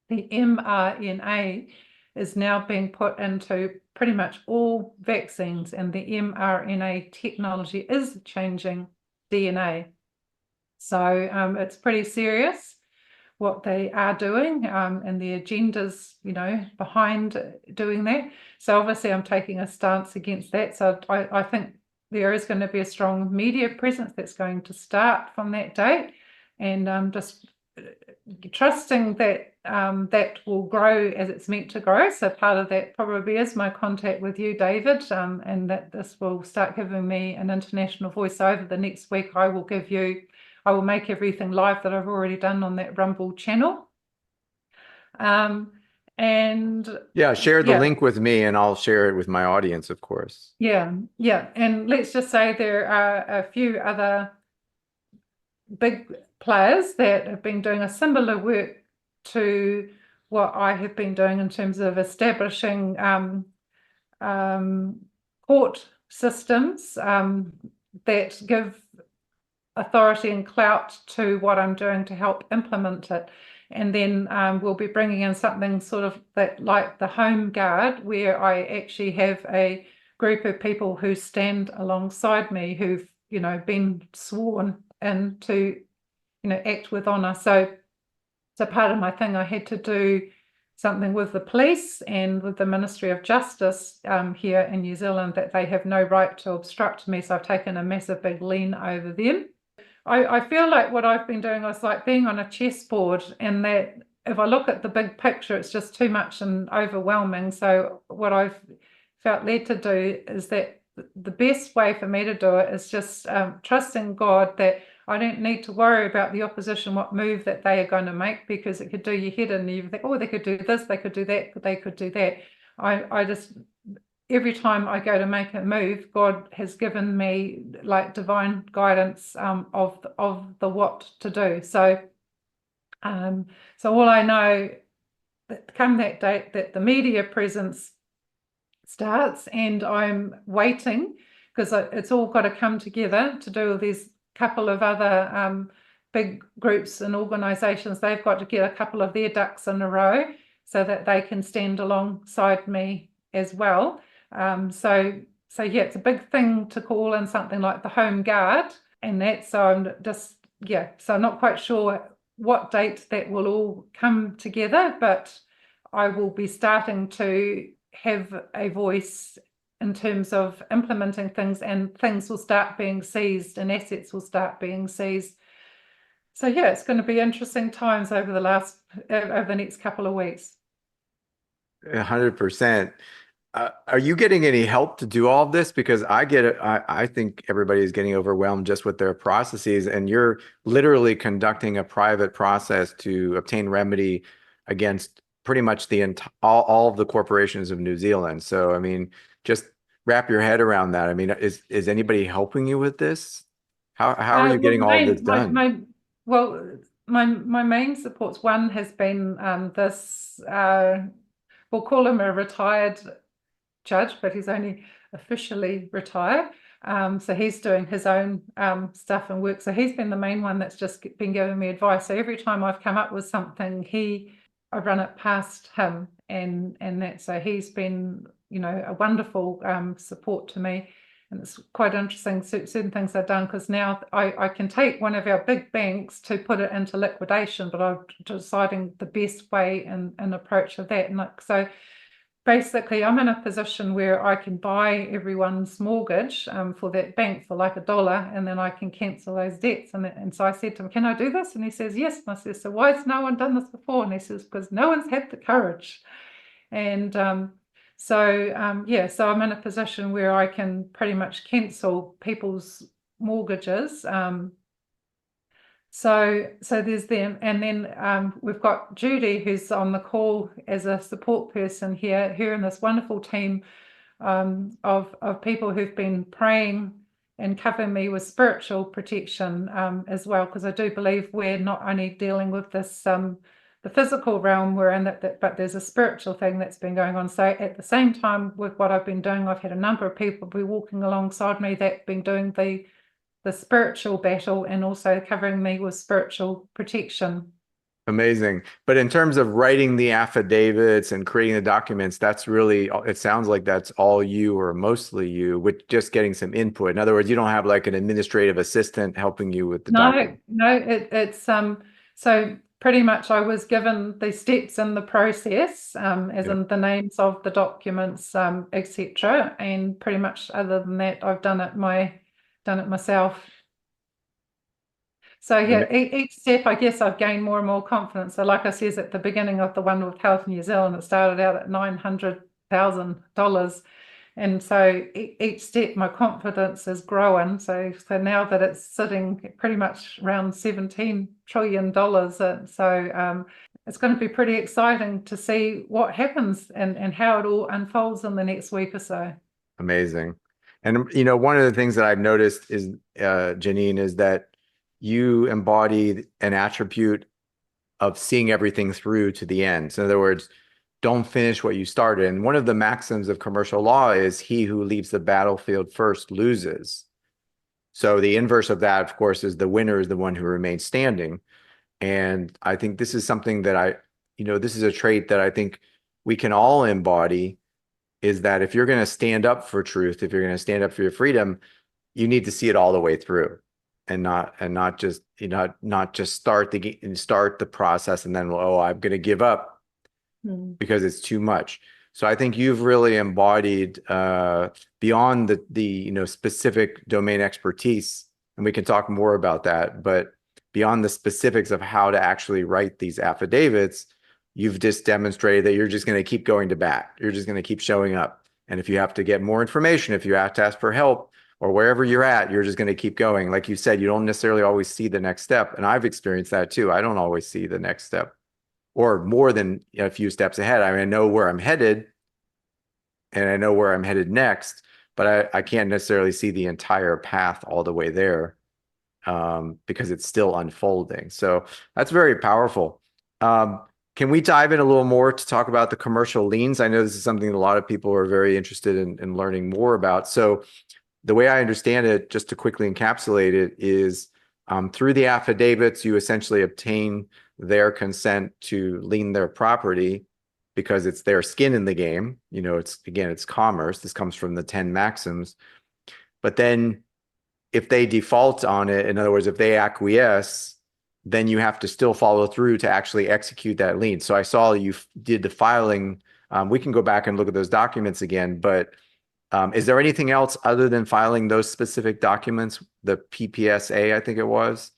the mRNA is now being put into pretty much all vaccines, and the mRNA technology is changing DNA. So it's pretty serious what they are doing, and the agendas, behind doing that. So obviously I'm taking a stance against that. So I think there is going to be a strong media presence that's going to start from that date, and just trusting that that will grow as it's meant to grow. So part of that probably is my contact with you, David, and that this will start giving me an international voice. So over the next week, I will make everything live that I've already done on that Rumble channel. And Yeah, share the yeah. link with me and I'll share it with my audience, of course. Yeah, and let's just say there are a few other big players that have been doing a similar work to what I have been doing in terms of establishing court systems that give authority and clout to what I'm doing to help implement it. And then we'll be bringing in something sort of that like the Home Guard, where I actually have a group of people who stand alongside me who've, been sworn in to, act with honor. So part of my thing, I had to do something with the police and with the Ministry of Justice here in New Zealand, that they have no right to obstruct me. So I've taken a massive big lean over them. I feel like what I've been doing is like being on a chessboard, and that if I look at the big picture, it's just too much and overwhelming. So what I've felt led to do is that the best way for me to do it is just trusting God that I don't need to worry about the opposition, what move that they are going to make, because it could do your head in. You think, oh, they could do this, they could do that, they could do that. I just, every time I go to make a move, God has given me like divine guidance of the what to do. So all I know that come that date that the media presence starts, and I'm waiting because it's all got to come together to do with these couple of other big groups and organizations. They've got to get a couple of their ducks in a row so that they can stand alongside me as well. So yeah, it's a big thing to call in something like the Home Guard, and that. So I'm just, so I'm not quite sure what date that will all come together, but I will be starting to have a voice in terms of implementing things, and things will start being seized and assets will start being seized. So yeah, it's going to be interesting times over the next couple of weeks. 100%. Are you getting any help to do all of this? Because I get it. I think everybody is getting overwhelmed just with their processes, and you're literally conducting a private process to obtain remedy against pretty much all of the corporations of New Zealand. So, I mean, just wrap your head around that. I mean, is anybody helping you with this? How are you getting all this done? My main supports, one has been this, we'll call him a retired judge, but he's only officially retired. So he's doing his own stuff and work. So he's been the main one that's just been giving me advice. So every time I've come up with something, I run it past him, and that. So he's been, a wonderful support to me. And it's quite interesting, certain things I've done, because now I can take one of our big banks to put it into liquidation, but I'm deciding the best way and approach of that. And so basically, I'm in a position where I can buy everyone's mortgage for that bank for like $1, and then I can cancel those debts. And so I said to him, can I do this? And he says, yes. And I said, so why has no one done this before? And he says, because no one's had the courage. And so I'm in a position where I can pretty much cancel people's mortgages. So there's them, and then we've got Judy, who's on the call as a support person here, her and this wonderful team of people who've been praying and covering me with spiritual protection as well, because I do believe we're not only dealing with this the physical realm we're in, but there's a spiritual thing that's been going on. So at the same time with what I've been doing, I've had a number of people be walking alongside me that have been doing the spiritual battle and also covering me with spiritual protection. Amazing. But in terms of writing the affidavits and creating the documents, that's really, it sounds like that's all you or mostly you, with just getting some input. In other words, you don't have like an administrative assistant helping you with the document. No, it's so pretty much I was given the steps in the process, as in the names of the documents, etc. And pretty much other than that, I've done it myself. So yeah, each step, I guess I've gained more and more confidence. So like I says at the beginning of the one with Health New Zealand, it started out at $900,000. And so each step, my confidence is growing. So now that it's sitting pretty much around $17 trillion, it's going to be pretty exciting to see what happens and how it all unfolds in the next week or so. Amazing. And, one of the things that I've noticed is, Janine, is that you embody an attribute of seeing everything through to the end. So in other words, don't finish what you started. And one of the maxims of commercial law is he who leaves the battlefield first loses. So the inverse of that, of course, is the winner is the one who remains standing. And I think this is something that this is a trait that I think we can all embody, is that if you're going to stand up for truth, if you're going to stand up for your freedom, you need to see it all the way through, and not just start the process and then, oh, I'm going to give up because it's too much. So I think you've really embodied beyond the specific domain expertise, and we can talk more about that, but beyond the specifics of how to actually write these affidavits, you've just demonstrated that you're just going to keep going to bat. You're just going to keep showing up. And if you have to get more information, if you have to ask for help, or wherever you're at, you're just going to keep going. Like you said, you don't necessarily always see the next step. And I've experienced that too. I don't always see the next step, or more than a few steps ahead. I mean, I know where I'm headed and I know where I'm headed next, but I can't necessarily see the entire path all the way there, because it's still unfolding. So that's very powerful. Can we dive in a little more to talk about the commercial liens? I know this is something a lot of people are very interested in learning more about. So the way I understand it, just to quickly encapsulate it, is through the affidavits, you essentially obtain their consent to lien their property because it's their skin in the game. It's commerce. This comes from the 10 maxims. But then if they default on it, in other words, if they acquiesce, then you have to still follow through to actually execute that lien. So I saw you did the filing. We can go back and look at those documents again, but is there anything else other than filing those specific documents, the PPSA, I think it was?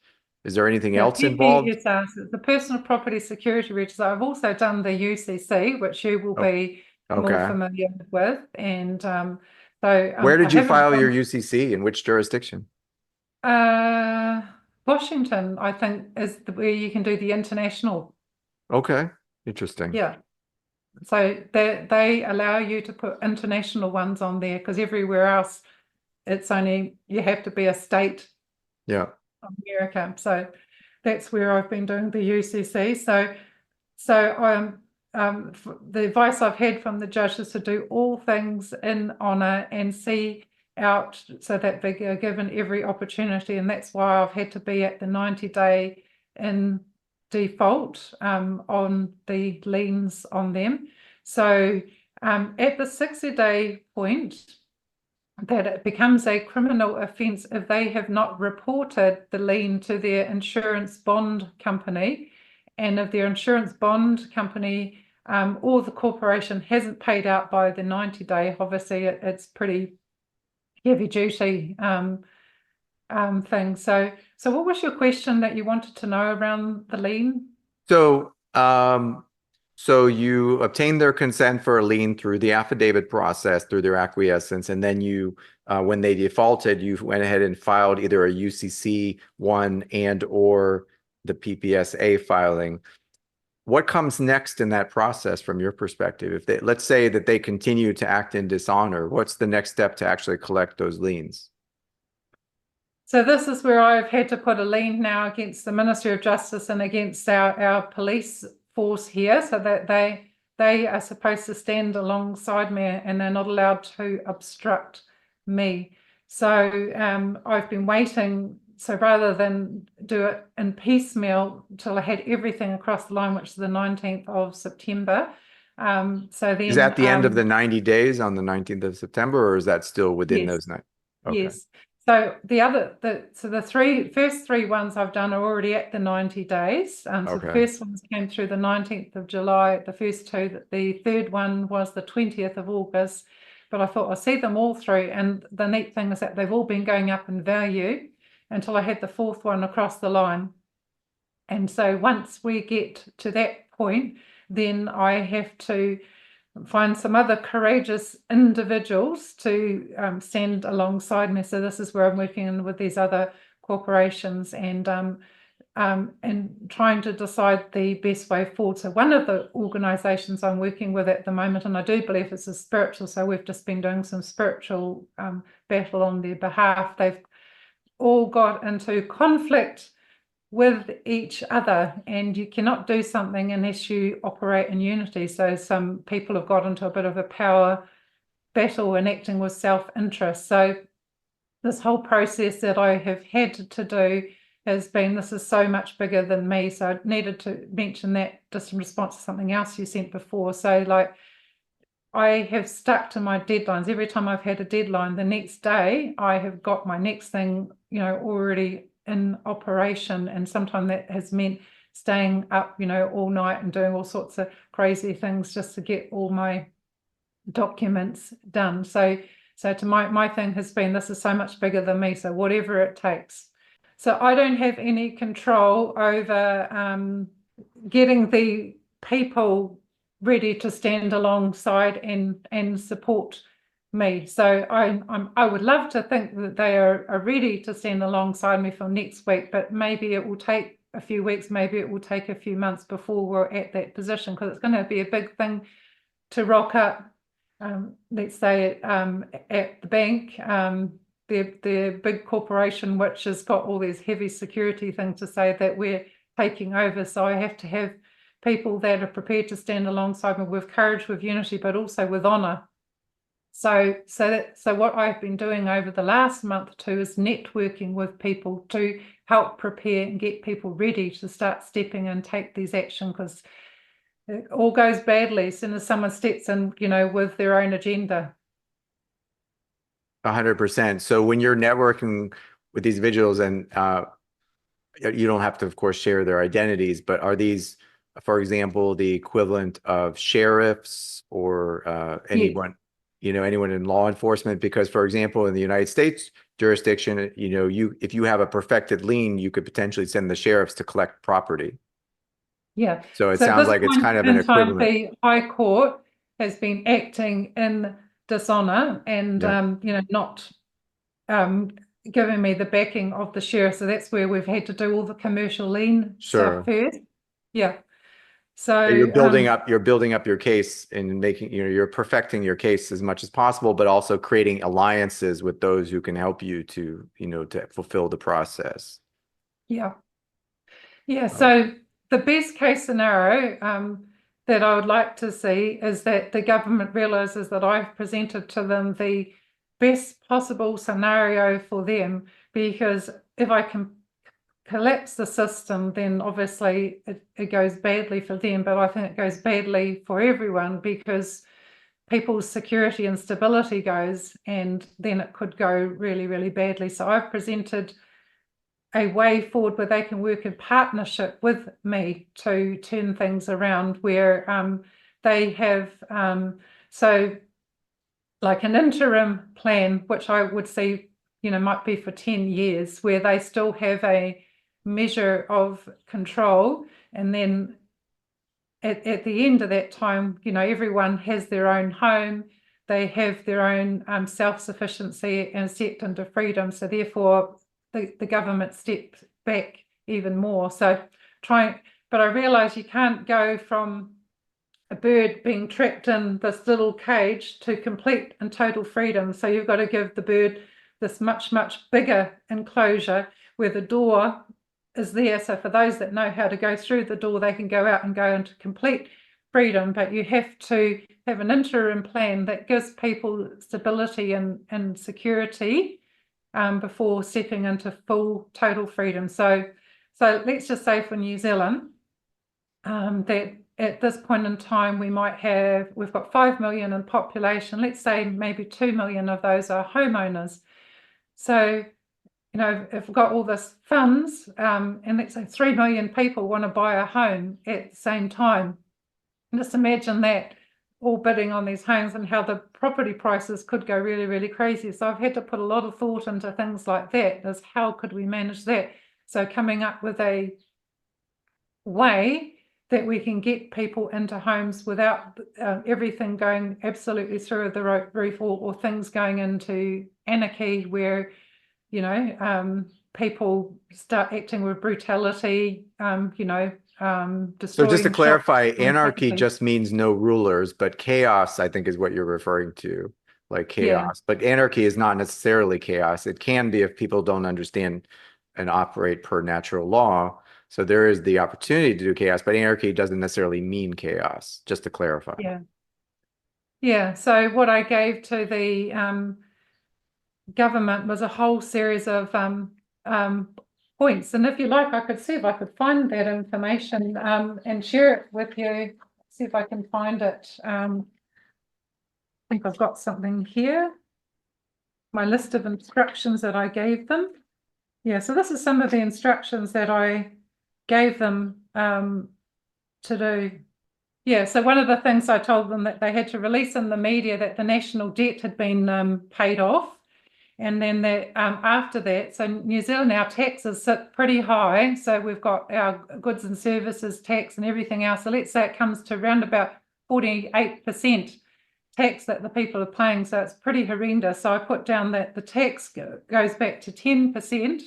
Is there anything else involved? PPSA, the Personal Property Security Register. I've also done the UCC, which you will be more familiar with. And where did you file your UCC? In which jurisdiction? Washington, I think, is where you can do the international. Okay, interesting. Yeah. So they allow you to put international ones on there, because everywhere else, it's only, you have to be a state. Yeah. America. So that's where I've been doing the UCC. So the advice I've had from the judge is to do all things in honour and see out so that they are given every opportunity, and that's why I've had to be at the 90-day in default on the liens on them. So at the 60-day point, that it becomes a criminal offence if they have not reported the lien to their insurance bond company, and if their insurance bond company or the corporation hasn't paid out by the 90-day, obviously it's pretty heavy duty thing. So what was your question that you wanted to know around the lien? So you obtained their consent for a lien through the affidavit process, through their acquiescence, and then you, when they defaulted, you went ahead and filed either a UCC one and or the PPSA filing. What comes next in that process from your perspective? If they, let's say that they continue to act in dishonor, what's the next step to actually collect those liens? So this is where I've had to put a lien now against the Ministry of Justice and against our police force here, so that they are supposed to stand alongside me and they're not allowed to obstruct me. So I've been waiting. So rather than do it in piecemeal till I had everything across the line, which is the 19th of September. So then is that the end of the 90 days on the 19th of September, or is that still within those 9? Okay. Yes. So the first three ones I've done are already at the 90 days. So the first ones came through the 19th of July, the first two. The third one was the 20th of August. But I thought I'll see them all through. And the neat thing is that they've all been going up in value. until I had the fourth one across the line. And so once we get to that point, then I have to find some other courageous individuals to stand alongside me. So this is where I'm working with these other corporations and trying to decide the best way forward. So one of the organisations I'm working with at the moment, and I do believe it's a spiritual, so we've just been doing some spiritual battle on their behalf. They've all got into conflict with each other, and you cannot do something unless you operate in unity. So some people have got into a bit of a power battle and acting with self-interest. So this whole process that I have had to do has been, this is so much bigger than me. So I needed to mention that just in response to something else you sent before. So like, I have stuck to my deadlines. Every time I've had a deadline, the next day I have got my next thing, already in operation. And sometimes that has meant staying up, all night and doing all sorts of crazy things just to get all my documents done. So to my thing has been, this is so much bigger than me. So whatever it takes. So I don't have any control over getting the people ready to stand alongside and support me. So I would love to think that they are ready to stand alongside me for next week, but maybe it will take a few weeks, maybe it will take a few months before we're at that position, because it's going to be a big thing to rock up, let's say at the bank, the big corporation which has got all these heavy security things to say that we're taking over. So I have to have people that are prepared to stand alongside me with courage, with unity, but also with honour. So what I've been doing over the last month or two is networking with people to help prepare and get people ready to start stepping and take these action, because it all goes badly as soon as someone steps in, with their own agenda. 100%. So when you're networking with these individuals, and you don't have to, of course, share their identities, but are these, for example, the equivalent of sheriffs or anyone, anyone in law enforcement? Because, for example, in the United States jurisdiction, if you have a perfected lien, you could potentially send the sheriffs to collect property. Yeah. So it sounds like it's kind of an equivalent. The High Court has been acting in dishonor and not giving me the backing of the sheriff. So that's where we've had to do all the commercial lien stuff first. Yeah. So you're building up your case and making, you're perfecting your case as much as possible, but also creating alliances with those who can help you to, to fulfill the process. Yeah. Yeah. So the best case scenario that I would like to see is that the government realizes that I've presented to them the best possible scenario for them, because if I can collapse the system, then obviously it goes badly for them, but I think it goes badly for everyone, because people's security and stability goes, and then it could go really, really badly. So I've presented a way forward where they can work in partnership with me to turn things around, where they have so like an interim plan, which I would see might be for 10 years, where they still have a measure of control, and then at the end of that time, everyone has their own home, they have their own self-sufficiency and stepped into freedom. So therefore the government stepped back even more. So but I realize you can't go from a bird being trapped in this little cage to complete and total freedom. So you've got to give the bird this much, much bigger enclosure where the door is there. So for those that know how to go through the door, they can go out and go into complete freedom. But you have to have an interim plan that gives people stability and security before stepping into full total freedom. So let's just say for New Zealand, that at this point in time we've got 5 million in population. Let's say maybe 2 million of those are homeowners. So if we've got all this funds, and let's say 3 million people want to buy a home at the same time, just imagine that all bidding on these homes and how the property prices could go really, really crazy. So I've had to put a lot of thought into things like that, as how could we manage that? So coming up with a way that we can get people into homes without everything going absolutely through the roof, or things going into anarchy where, you know, people start acting with brutality, you know, So destroying just to shops clarify, and anarchy property. just means no rulers, but chaos, I think, is what you're referring to, like Yeah, chaos. But anarchy is not necessarily chaos. It can be if people don't understand and operate per natural law. So there is the opportunity to do chaos, but anarchy doesn't necessarily mean chaos, just to clarify. yeah, yeah. So what I gave to the government was a whole series of points. And if you like, I could see if I could find that information and share it with you. See if I can find it. I think I've got something here. My list of instructions that I gave them. Yeah, so this is some of the instructions that I gave them to do. Yeah, so one of the things I told them that they had to release in the media that the national debt had been paid off. And then that after that, so New Zealand, our taxes sit pretty high. So we've got our goods and services tax and everything else. So let's say it comes to around about 48% tax that the people are paying. So it's pretty horrendous. So I put down that the tax goes back to 10%.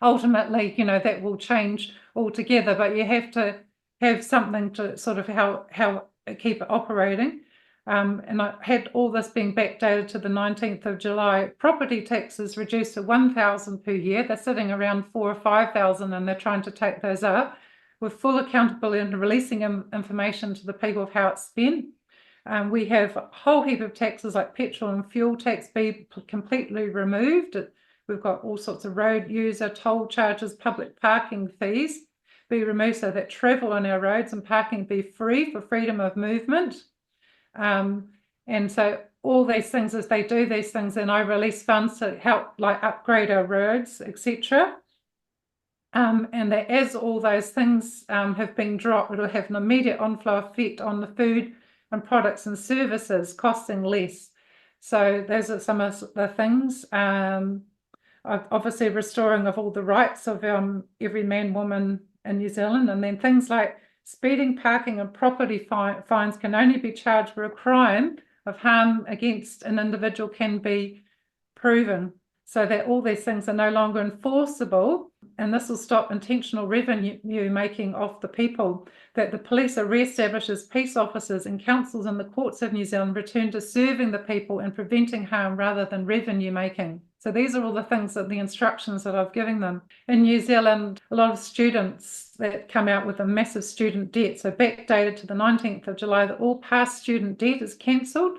Ultimately, you know, that will change altogether, but you have to have something to sort of how keep it operating. And I had all this being backdated to the 19th of July. Property taxes reduced to 1,000 per year. They're sitting around 4,000 or 5,000, and they're trying to take those up with full accountability and releasing information to the people of how it's spent. We have a whole heap of taxes like petrol and fuel tax be completely removed. We've got all sorts of road user toll charges, public parking fees be removed so that travel on our roads and parking be free for freedom of movement. And so all these things, as they do these things, then I release funds to help like upgrade our roads, etc. And that as all those things have been dropped, it'll have an immediate on-flow effect on the food and products and services costing less. So those are some of the things. Obviously restoring of all the rights of every man, woman in New Zealand, and then things like speeding, parking and property fines can only be charged where a crime of harm against an individual can be proven, so that all these things are no longer enforceable, and this will stop intentional revenue making off the people, that the police are re-established as peace officers and councils and the courts of New Zealand return to serving the people and preventing harm rather than revenue making. So these are all the things that the instructions that I've given them. In New Zealand, a lot of students that come out with a massive student debt, so backdated to the 19th of July, that all past student debt is cancelled.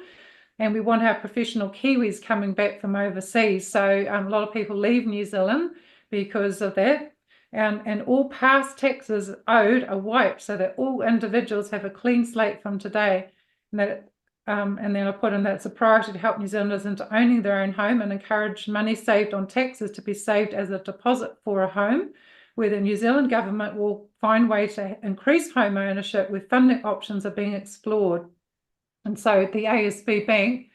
And we want our professional Kiwis coming back from overseas. So a lot of people leave New Zealand because of that. And all past taxes owed are wiped so that all individuals have a clean slate from today. And then I put in that it's a priority to help New Zealanders into owning their own home and encourage money saved on taxes to be saved as a deposit for a home, where the New Zealand government will find ways to increase home ownership where funding options are being explored. And so the ASB Bank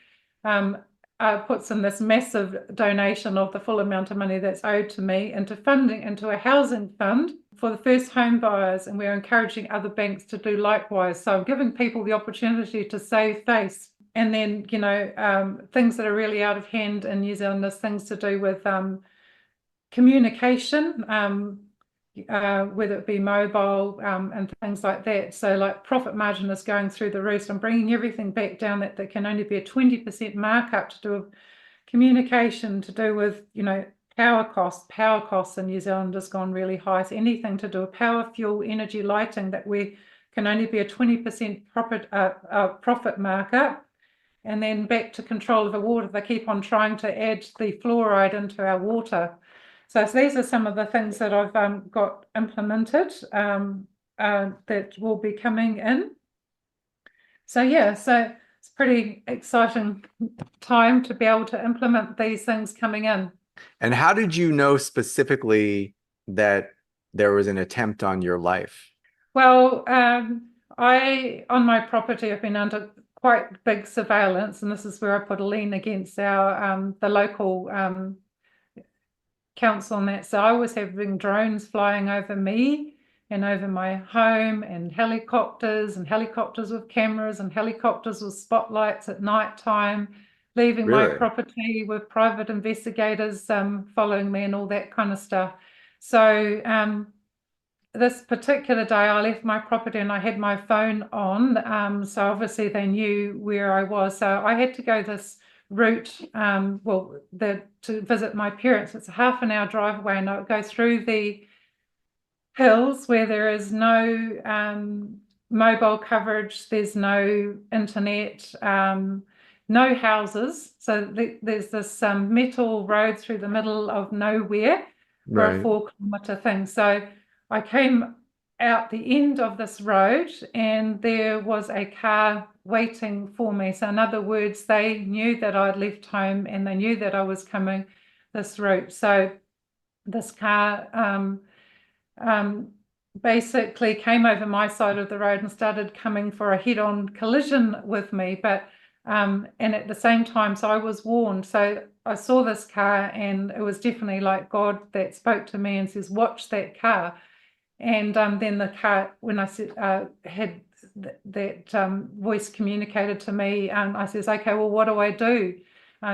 puts in this massive donation of the full amount of money that's owed to me into funding into a housing fund for the first home buyers, and we're encouraging other banks to do likewise. So I'm giving people the opportunity to save face. And then, you know, things that are really out of hand in New Zealand, there's things to do with communication, whether it be mobile and things like that. So like profit margin is going through the roof. I'm bringing everything back down that there can only be a 20% markup to do with communication, to do with, you know, power costs in New Zealand has gone really high. So anything to do with power, fuel, energy, lighting, that we can only be a 20% profit markup. And then back to control of the water, they keep on trying to add the fluoride into our water. So these are some of the things that I've got implemented that will be coming in. So yeah, so it's a pretty exciting time to be able to implement these things coming in. And how did you know specifically that there was an attempt on your life? Well, On my property, I've been under quite big surveillance, and this is where I put a lien against the local council on that. So I was having drones flying over me and over my home, and helicopters with cameras and helicopters with spotlights at night time, leaving my Really? property with private investigators following me and all that kind of stuff. So this particular day I left my property and I had my phone on, so obviously they knew where I was. So I had to go this route, to visit my parents. It's a half an hour drive away, and I would go through the hills where there is no mobile coverage, there's no internet, no houses. So there's this metal road through the middle of nowhere for a Right. 4 kilometre thing. So I came out the end of this road and there was a car waiting for me. So in other words, they knew that I'd left home and they knew that I was coming this route. So this car basically came over my side of the road and started coming for a head-on collision with me. But and at the same time, so I was warned. So I saw this car, and it was definitely like God that spoke to me and says, "Watch that car." And then the car, when I said had that voice communicated to me, I says, "Okay, well, what do I do?"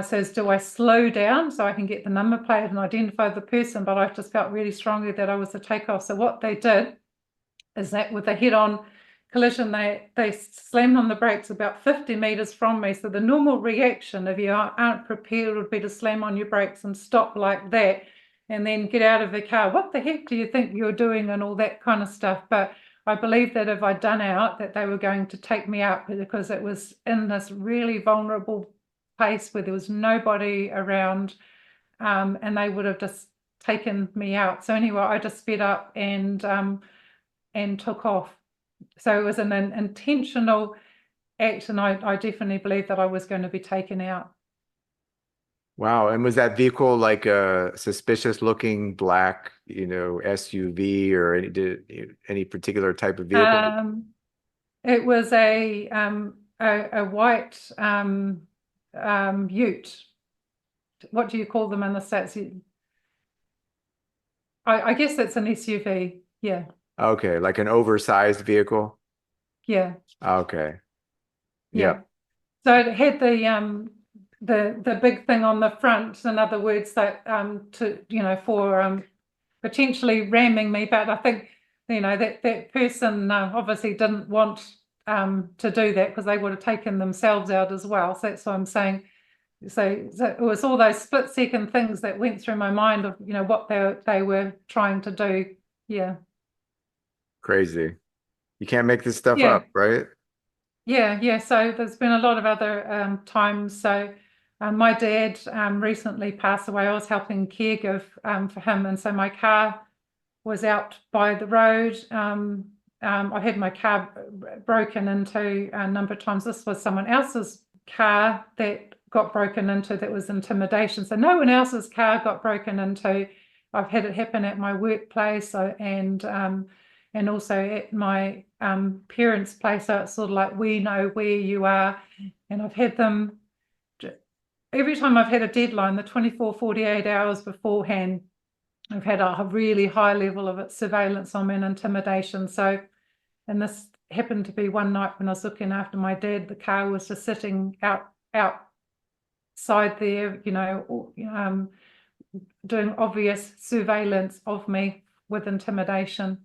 Says, "Do I slow down so I can get the number plate and identify the person?" But I just felt really strongly that I was to take off. So what they did is that with a head-on collision, they slammed on the brakes about 50 meters from me. So the normal reaction, if you aren't prepared, would be to slam on your brakes and stop like that, and then get out of the car. What the heck do you think you're doing, and all that kind of stuff. But I believe that if I'd done out, that they were going to take me out, because it was in this really vulnerable place where there was nobody around, and they would have just taken me out. So anyway, I just sped up and took off. So it was an intentional act, and I definitely believe that I was going to be taken out. Wow. And was that vehicle like a suspicious looking black, SUV, or any particular type of vehicle? It was a white ute. What do you call them in the States? I guess it's an SUV. Yeah. Okay, like an oversized vehicle. Yeah. Okay. Yeah. Yep. So it had the big thing on the front, in other words, that for potentially ramming me. But I think that person obviously didn't want to do that, because they would have taken themselves out as well. So that's what I'm saying. So it was all those split-second things that went through my mind of what they were trying to do. Yeah. Crazy. You can't make this stuff Yeah. up, right? Yeah. So there's been a lot of other times. So my dad recently passed away. I was helping caregive for him, and so my car was out by the road. I had my car broken into a number of times. This was someone else's car that got broken into. That was intimidation. So no one else's car got broken into. I've had it happen at my workplace, and also at my parents' place. So it's sort of like, we know where you are. And I've had them, every time I've had a deadline, the 24, 48 hours beforehand, I've had a really high level of surveillance on me and intimidation. So, and this happened to be one night when I was looking after my dad. The car was just sitting outside there, doing obvious surveillance of me with intimidation.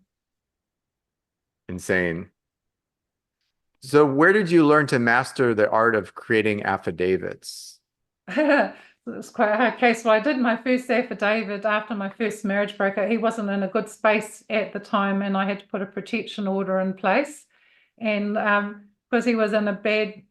Insane. So where did you learn to master the art of creating affidavits? It's quite a hard case. Well, I did my first affidavit after my first marriage broke up. He wasn't in a good space at the time, and I had to put a protection order in place. And because he was in a bad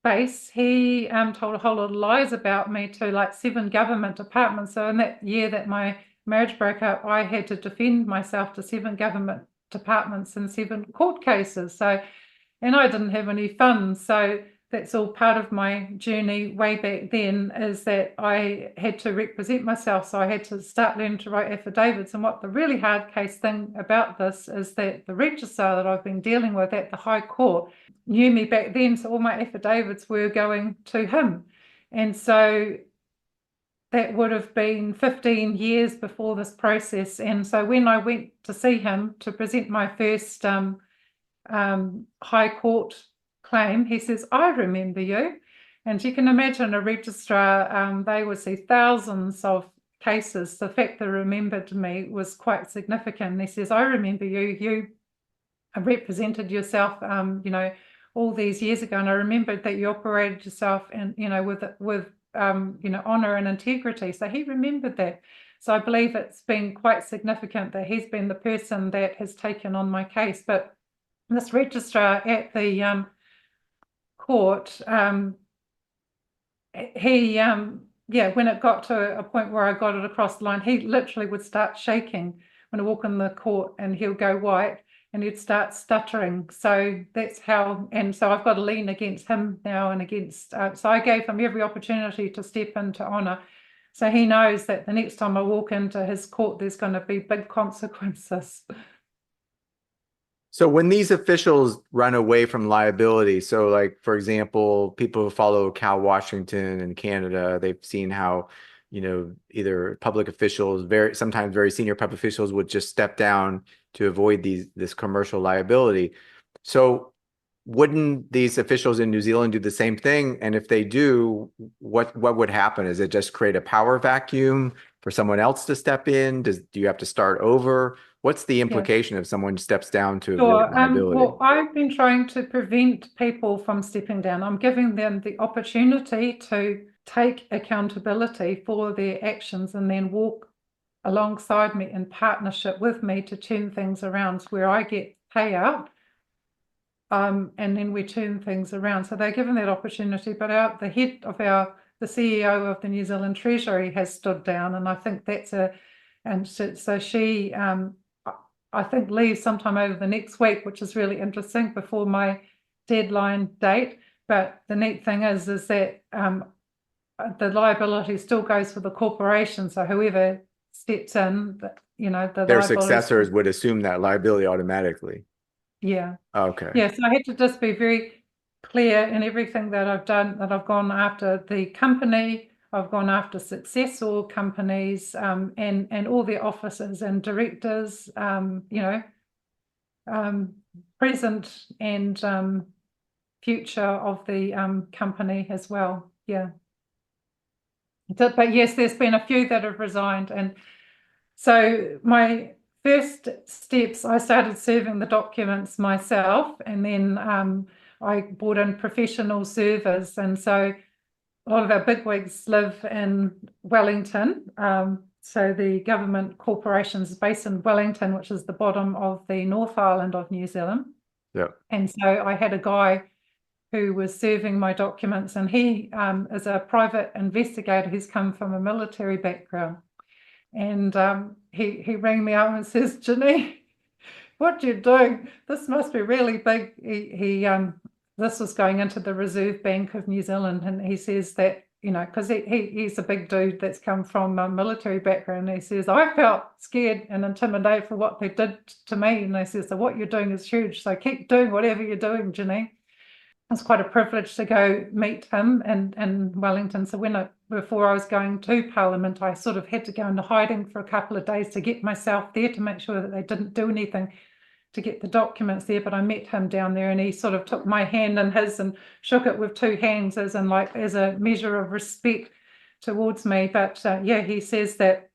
space, he told a whole lot of lies about me to like 7 government departments. So in that year that my marriage broke up, I had to defend myself to 7 government departments and 7 court cases. So, and I didn't have any funds. So that's all part of my journey way back then, is that I had to represent myself. So I had to start learning to write affidavits. And what the really hard case thing about this is that the registrar that I've been dealing with at the High Court knew me back then. So all my affidavits were going to him. And so that would have been 15 years before this process. And so when I went to see him to present my first High Court claim, he says, I remember you. And you can imagine a registrar, they would see thousands of cases. The fact that he remembered me was quite significant. And he says, I remember you. You represented yourself, you know, all these years ago. And I remembered that you operated yourself and, you know, with you know, honor and integrity. So he remembered that. So I believe it's been quite significant that he's been the person that has taken on my case. But this registrar at the court, yeah, when it got to a point where I got it across the line, he literally would start shaking when I walk in the court, and he'll go white and he'd start stuttering. So that's how, and so I've got to lean against him now and against, so I gave him every opportunity to step into honor. So he knows that the next time I walk into his court, there's going to be big consequences. So when these officials run away from liability, so like, for example, people who follow Cal Washington in Canada, they've seen how, you know, either public officials, sometimes very senior public officials would just step down to avoid this commercial liability. So wouldn't these officials in New Zealand do the same thing? And if they do, what would happen? Is it just create a power vacuum for someone else to step in? Do you have to start over? What's the implication if someone steps down to avoid liability? Well, I've been trying to prevent people from stepping down. I'm giving them the opportunity to take accountability for their actions and then walk alongside me in partnership with me to turn things around where I get payout, and then we turn things around. So they're given that opportunity, but the head of the CEO of the New Zealand Treasury has stood down, and I think that's so she I think leaves sometime over the next week, which is really interesting, before my deadline date. But the neat thing is that the liability still goes for the corporation. So whoever steps in, you know, their successors would assume that liability automatically. Yeah. Okay. Yeah. So I had to just be very clear in everything that I've done, that I've gone after the company, I've gone after successful companies, and all their officers and directors, you know, present and future of the company as well. Yeah. But yes, there's been a few that have resigned. And so my first steps, I started serving the documents myself, and then I brought in professional servers. And so a lot of our bigwigs live in Wellington. So the government corporations is based in Wellington, which is the bottom of the North Island of New Zealand. Yeah. And so I had a guy who was serving my documents, and he is a private investigator who's come from a military background. And he rang me up and says, Ginny, what are you doing? This must be really big. This was going into the Reserve Bank of New Zealand, and he says that, you know, because he's a big dude that's come from a military background. And he says, I felt scared and intimidated for what they did to me. And he says, so what you're doing is huge. So keep doing whatever you're doing, Ginny. It's quite a privilege to go meet him in Wellington. So before I was going to Parliament, I sort of had to go into hiding for a couple of days to get myself there, to make sure that they didn't do anything to get the documents there. But I met him down there, and he sort of took my hand in his and shook it with two hands as a measure of respect towards me. But yeah, he says that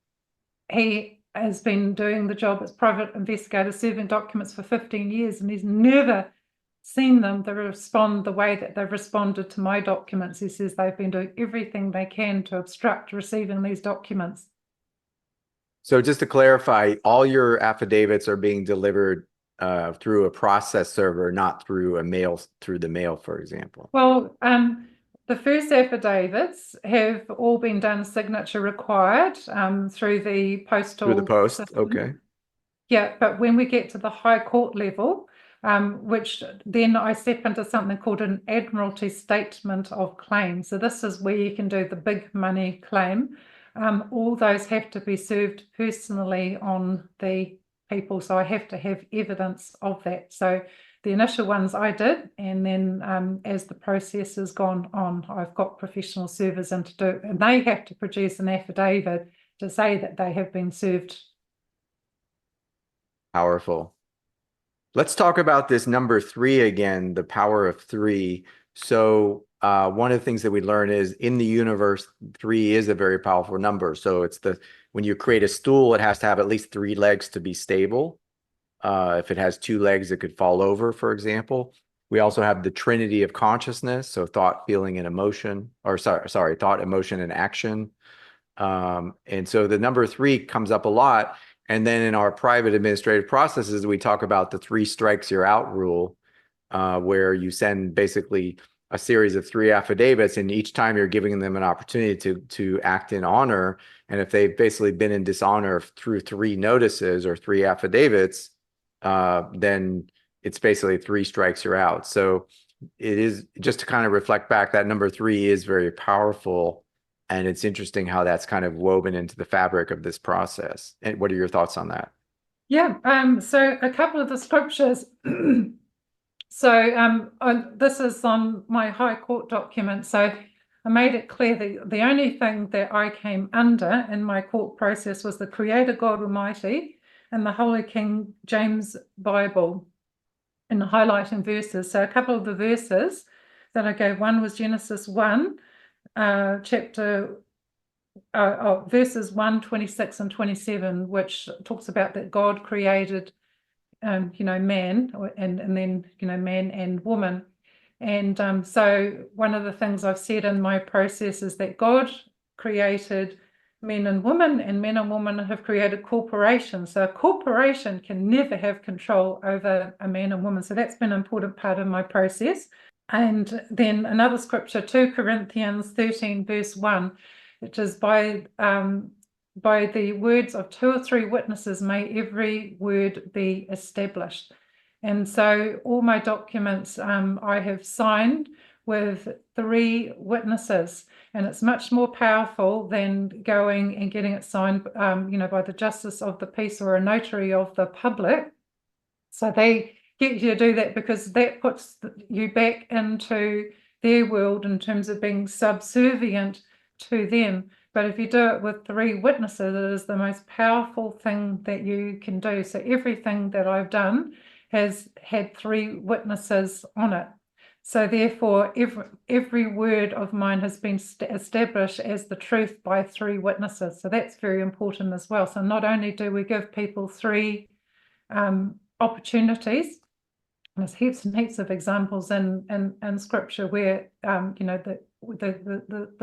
he has been doing the job as private investigator, serving documents for 15 years, and he's never seen them to respond the way that they've responded to my documents. He says they've been doing everything they can to obstruct receiving these documents. So just to clarify, all your affidavits are being delivered through a process server, not through the mail, for example? Well, the first affidavits have all been done signature required through the postal Through the post, system. okay. Yeah, but when we get to the High Court level, which then I step into something called an Admiralty Statement of Claim. So this is where you can do the big money claim. All those have to be served personally on the people, so I have to have evidence of that. So the initial ones I did, and then as the process has gone on, I've got professional servers in to do, and they have to produce an affidavit to say that they have been served. Powerful. Let's talk about this number 3 again, the power of 3. So one of the things that we learn is in the universe, 3 is a very powerful number. So it's when you create a stool, it has to have at least 3 legs to be stable. If it has 2 legs, it could fall over, for example. We also have the trinity of consciousness, so thought, feeling, and emotion, or sorry, thought, emotion, and action. And so the number 3 comes up a lot. And then in our private administrative processes, we talk about the 3 strikes you're out rule, where you send basically a series of 3 affidavits, and each time you're giving them an opportunity to act in honor. And if they've basically been in dishonor through 3 notices or 3 affidavits, then it's basically 3 strikes you're out. So it is, just to kind of reflect back, that number 3 is very powerful. And it's interesting how that's kind of woven into the fabric of this process. And what are your thoughts on that? Yeah, so a couple of the scriptures. So this is on my High Court document. So I made it clear that the only thing that I came under in my court process was the Creator God Almighty and the Holy King James Bible, in highlighting verses. So a couple of the verses that I gave, one was Genesis 1, verses 1, 26 and 27, which talks about that God created man, and then man and woman. And so one of the things I've said in my process is that God created men and women, and men and women have created corporations. So a corporation can never have control over a man and woman. So that's been an important part of my process. And then another scripture, 2 Corinthians 13, verse 1, which is by the words of 2 or 3 witnesses may every word be established. And so all my documents I have signed with 3 witnesses, and it's much more powerful than going and getting it signed by the justice of the peace or a notary of the public. So they get you to do that because that puts you back into their world in terms of being subservient to them. But if you do it with 3 witnesses, it is the most powerful thing that you can do. So everything that I've done has had 3 witnesses on it. So therefore, every word of mine has been established as the truth by 3 witnesses. So that's very important as well. So not only do we give people 3 opportunities, there's heaps and heaps of examples in scripture where the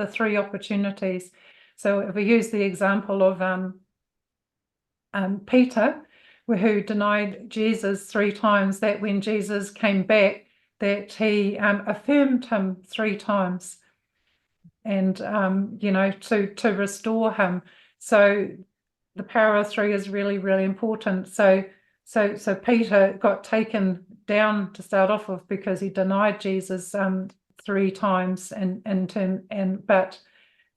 3 opportunities. So if we use the example of Peter, who denied Jesus 3 times, that when Jesus came back, that he affirmed him 3 times, and to restore him. So the power of 3 is really, really important. So Peter got taken down to start off with because he denied Jesus 3 times, but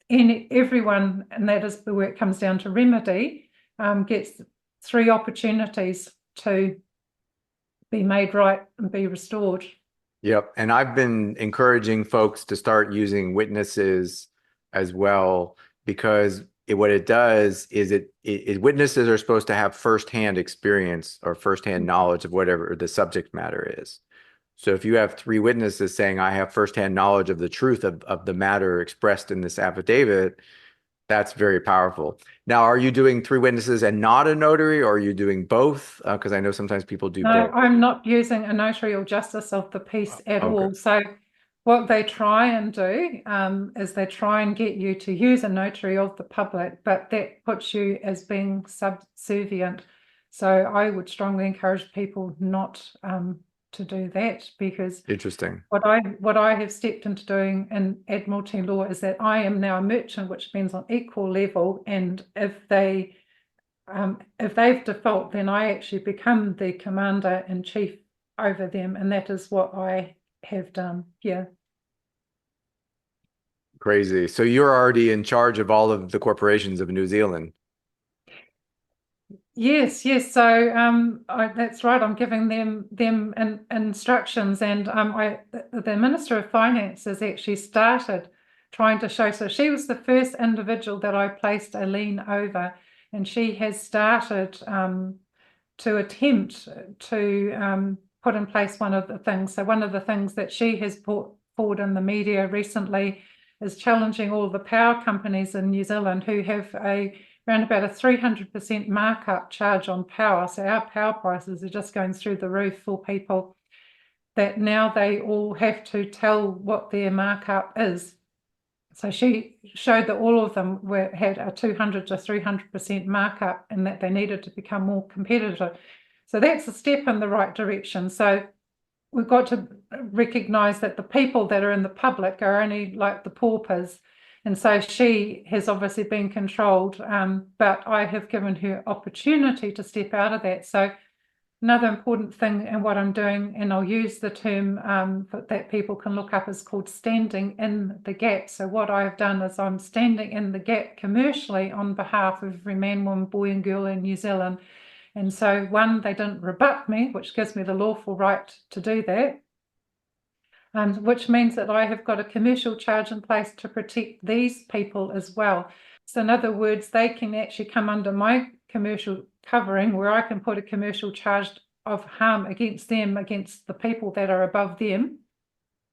everyone, and that is where it comes down to remedy, gets 3 opportunities to be made right and be restored. Yep. And I've been encouraging folks to start using witnesses as well, because what it does is witnesses are supposed to have firsthand experience or firsthand knowledge of whatever the subject matter is. So if you have 3 witnesses saying, I have firsthand knowledge of the truth of the matter expressed in this affidavit, that's very powerful. Now, are you doing 3 witnesses and not a notary, or are you doing both? Because I know sometimes people do both. I'm not using a notary or justice of the peace at all. So what they try and do is they try and get you to use a notary of the public, but that puts you as being subservient. So I would strongly encourage people not to do that, because interesting. What I have stepped into doing in Admiralty law is that I am now a merchant, which means on equal level, and if they've default, then I actually become the commander in chief over them, and that is what I have done. Yeah. Crazy. So you're already in charge of all of the corporations of New Zealand. Yes, yes. So that's right. I'm giving them instructions, and the Minister of Finance has actually started trying to show. So she was the first individual that I placed a lien over, and she has started to attempt to put in place one of the things. So one of the things that she has put forward in the media recently is challenging all the power companies in New Zealand who have around about a 300% markup charge on power. So our power prices are just going through the roof for people, that now they all have to tell what their markup is. So she showed that all of them had a 200 to 300% markup, and that they needed to become more competitive. So that's a step in the right direction. So we've got to recognize that the people that are in the public are only like the paupers. And so she has obviously been controlled, but I have given her opportunity to step out of that. So another important thing in what I'm doing, and I'll use the term that people can look up, is called standing in the gap. So what I've done is I'm standing in the gap commercially on behalf of every man, woman, boy and girl in New Zealand. And so, one, they didn't rebut me, which gives me the lawful right to do that, which means that I have got a commercial charge in place to protect these people as well. So in other words, they can actually come under my commercial covering, where I can put a commercial charge of harm against them, against the people that are above them.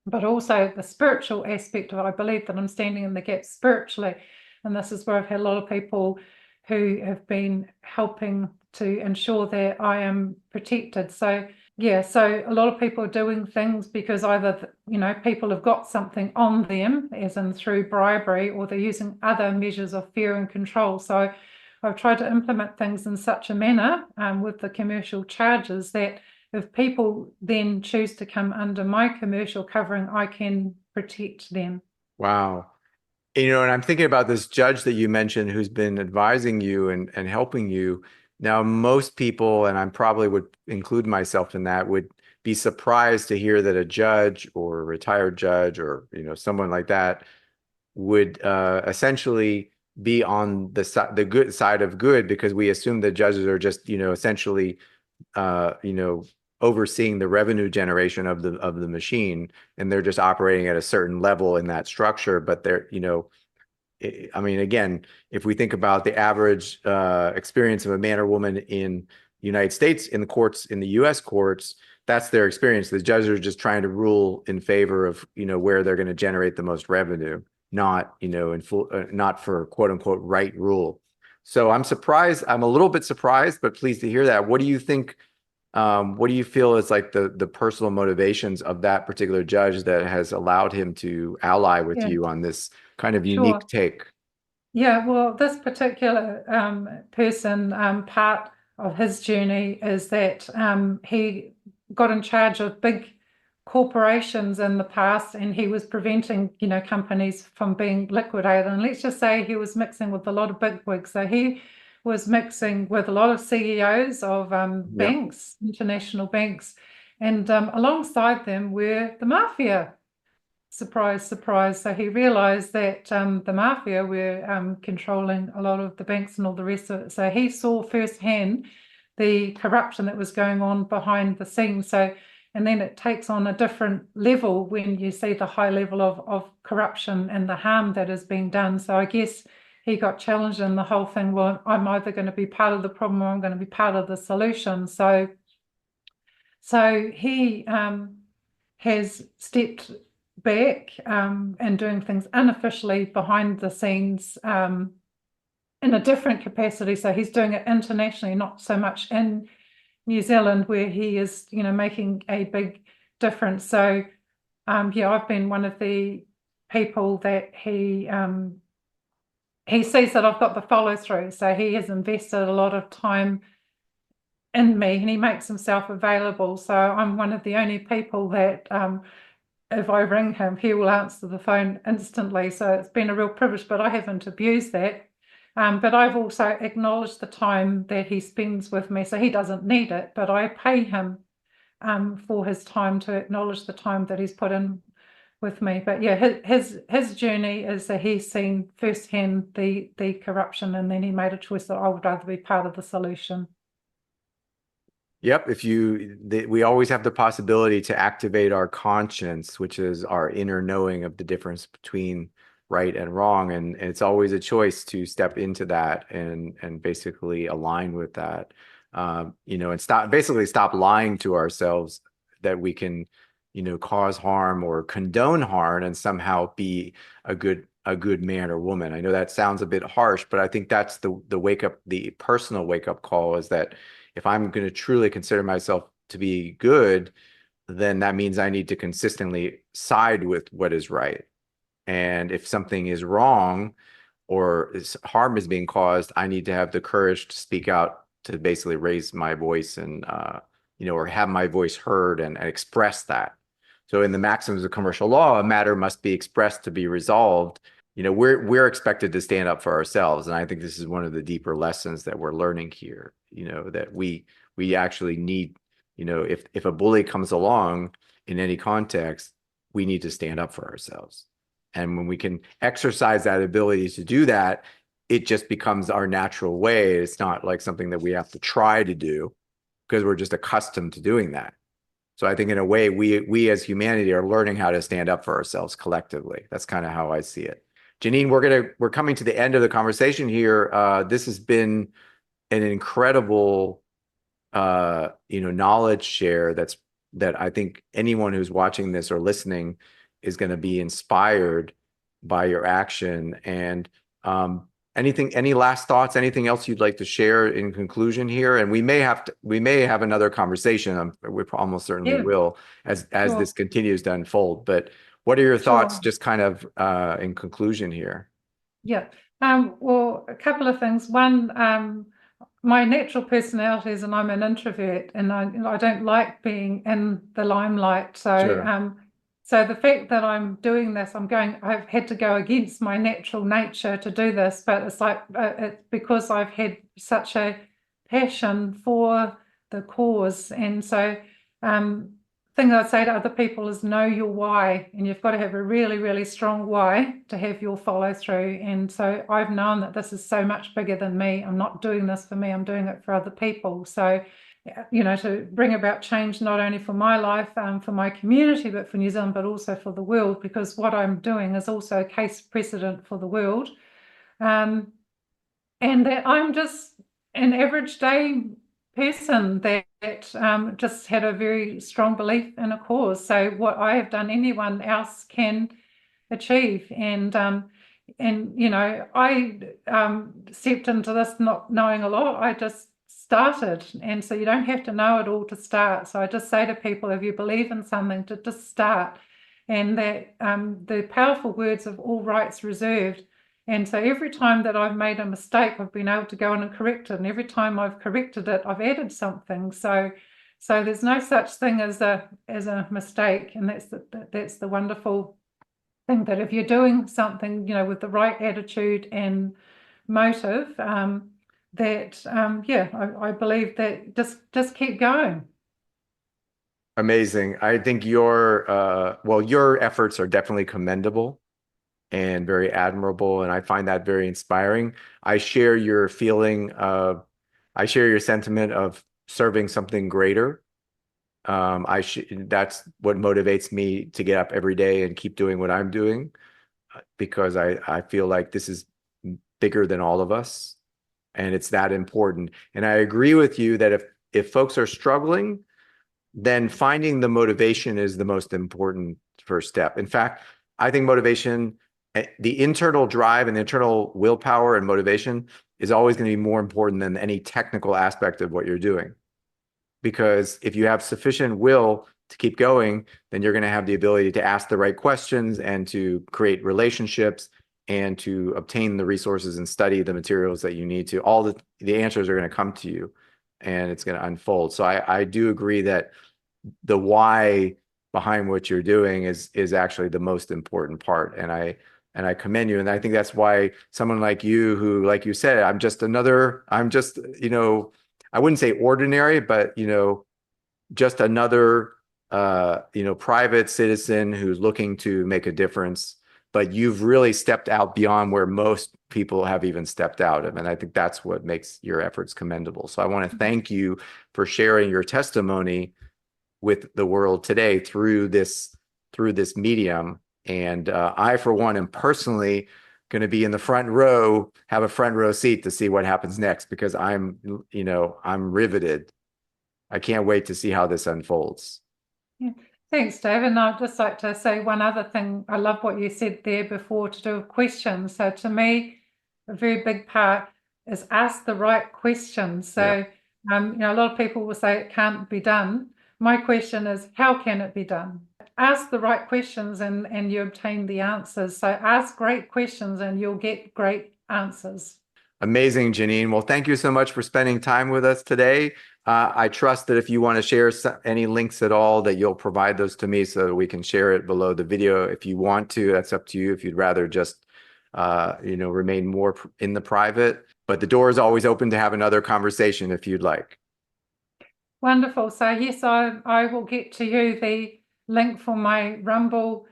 But also the spiritual aspect of it, I believe that I'm standing in the gap spiritually. And this is where I've had a lot of people who have been helping to ensure that I am protected. So yeah, so a lot of people are doing things because either, people have got something on them, as in through bribery, or they're using other measures of fear and control. So I've tried to implement things in such a manner with the commercial charges that if people then choose to come under my commercial covering, I can protect them. Wow. And I'm thinking about this judge that you mentioned who's been advising you and helping you. Now, most people, and I probably would include myself in that, would be surprised to hear that a judge or a retired judge or, someone like that would essentially be on the good side of good, because we assume that judges are just, essentially, overseeing the revenue generation of the machine, and they're just operating at a certain level in that structure. But they're, I mean, again, if we think about the average experience of a man or woman in the United States, in the courts, in the U.S. courts, that's their experience. The judges are just trying to rule in favor of, where they're going to generate the most revenue, not, not for quote unquote right rule. So I'm surprised. I'm a little bit surprised, but pleased to hear that. What do you think? What do you feel is like the personal motivations of that particular judge that has allowed him to ally with you on this kind of unique take? Yeah, well, this particular person, part of his journey is that he got in charge of big corporations in the past, and he was preventing, companies from being liquidated. And let's just say he was mixing with a lot of bigwigs. So he was mixing with a lot of CEOs of banks, international banks, and alongside them were the mafia. Surprise, surprise. So he realized that the mafia were controlling a lot of the banks and all the rest of it. So he saw firsthand the corruption that was going on behind the scenes. So, and then it takes on a different level when you see the high level of corruption and the harm that is being done. So I guess he got challenged in the whole thing. Well, I'm either going to be part of the problem or I'm going to be part of the solution. So he has stepped back and doing things unofficially behind the scenes in a different capacity. So he's doing it internationally, not so much in New Zealand, where he is, making a big difference. So yeah, I've been one of the people that he sees that I've got the follow through. So he has invested a lot of time in me, and he makes himself available. So I'm one of the only people that if I ring him, he will answer the phone instantly. So it's been a real privilege, but I haven't abused that. But I've also acknowledged the time that he spends with me. So he doesn't need it, but I pay him for his time, to acknowledge the time that he's put in with me. But yeah, his journey is that he's seen firsthand the corruption, and then he made a choice that I would rather be part of the solution. Yep. We always have the possibility to activate our conscience, which is our inner knowing of the difference between right and wrong. And it's always a choice to step into that and basically align with that. And stop lying to ourselves that we can, cause harm or condone harm and somehow be a good man or woman. I know that sounds a bit harsh, but I think that's the personal wake up call, is that if I'm going to truly consider myself to be good, then that means I need to consistently side with what is right. And if something is wrong or harm is being caused, I need to have the courage to speak out, to basically raise my voice and, or have my voice heard and express that. So in the maxims of commercial law, a matter must be expressed to be resolved. We're expected to stand up for ourselves. And I think this is one of the deeper lessons that we're learning here, that we actually need, if a bully comes along in any context, we need to stand up for ourselves. And when we can exercise that ability to do that, it just becomes our natural way. It's not like something that we have to try to do, because we're just accustomed to doing that. So I think in a way, we as humanity are learning how to stand up for ourselves collectively. That's kind of how I see it. Janine, we're coming to the end of the conversation here. This has been an incredible, knowledge share that I think anyone who's watching this or listening is going to be inspired by your action. And any last thoughts, anything else you'd like to share in conclusion here? And we may have another conversation. We almost certainly will as Sure. this continues to unfold. But what are your thoughts, Sure. just kind of in conclusion here? Yeah. Well, a couple of things. One, my natural personality is, and I'm an introvert, and I don't like being in the limelight. So, Sure. So the fact that I'm doing this, I've had to go against my natural nature to do this, but it's like, it's because I've had such a passion for the cause. And so, thing I'd say to other people is know your why, and you've got to have a really, really strong why to have your follow through. And so I've known that this is so much bigger than me. I'm not doing this for me, I'm doing it for other people. So, to bring about change, not only for my life, for my community, but for New Zealand, but also for the world, because what I'm doing is also a case precedent for the world. And that I'm just an average day person that just had a very strong belief in a cause. So what I have done, anyone else can achieve. And I stepped into this not knowing a lot. I just started, and so you don't have to know it all to start. So I just say to people, if you believe in something, to just start. And that the powerful words of all rights reserved. And so every time that I've made a mistake, I've been able to go in and correct it. And every time I've corrected it, I've added something. So there's no such thing as a mistake. And that's the wonderful thing, that if you're doing something, with the right attitude and motive, I believe that just keep going. Amazing. I think your efforts are definitely commendable and very admirable, and I find that very inspiring. I share your sentiment of serving something greater. That's what motivates me to get up every day and keep doing what I'm doing, because I feel like this is bigger than all of us, and it's that important. And I agree with you that if folks are struggling, then finding the motivation is the most important first step. In fact, I think motivation, the internal drive and the internal willpower and motivation, is always going to be more important than any technical aspect of what you're doing. Because if you have sufficient will to keep going, then you're going to have the ability to ask the right questions and to create relationships and to obtain the resources and study the materials that you need to. All the answers are going to come to you, and it's going to unfold. So I do agree that the why behind what you're doing is actually the most important part. And I commend you. And I think that's why someone like you, who, like you said, I'm just, I wouldn't say ordinary, but, just another, private citizen who's looking to make a difference, but you've really stepped out beyond where most people have even stepped out of. And I think that's what makes your efforts commendable. So I want to thank you for sharing your testimony with the world today through this medium. And I, for one, am personally going to be in the front row, have a front row seat to see what happens next, because I'm riveted. I can't wait to see how this unfolds. Yeah. Thanks, Dave. And I'd just like to say one other thing. I love what you said there before to do with questions. So to me, a very big part is ask the right questions. So, a lot of people will say it can't be done. My question is, how can it be done? Ask the right questions and you obtain the answers. So ask great questions and you'll get great answers. Amazing, Janine. Well, thank you so much for spending time with us today. I trust that if you want to share any links at all, that you'll provide those to me so that we can share it below the video. If you want to, that's up to you. If you'd rather just, remain more in the private, but the door is always open to have another conversation if you'd like. Wonderful. So yes, I will get to you the link for my Rumble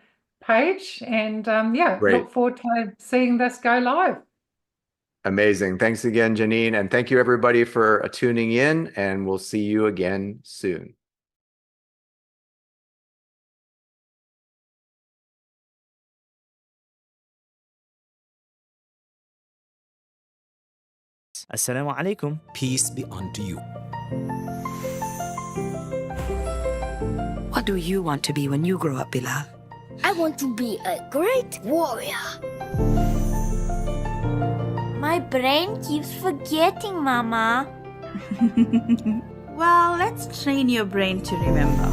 page, and Great. look forward to seeing this go live. Amazing. Thanks again, Janine. And thank you everybody for tuning in, and we'll see you again soon. Assalamu alaikum. Peace be unto you. What do you want to be when you grow up, Bilal? I want to be a great warrior. My brain keeps forgetting, Mama. Well, let's train your brain to remember.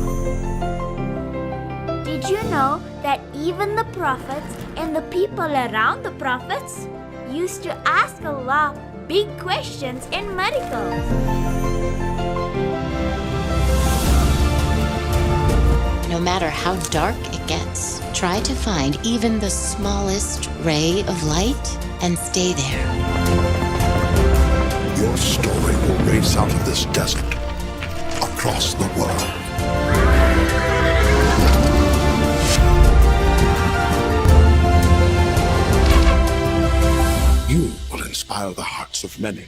Did you know that even the prophets and the people around the prophets used to ask Allah big questions and miracles? No matter how dark it gets, try to find even the smallest ray of light and stay there. Your story will race out of this desert across the world. You will inspire the hearts of many.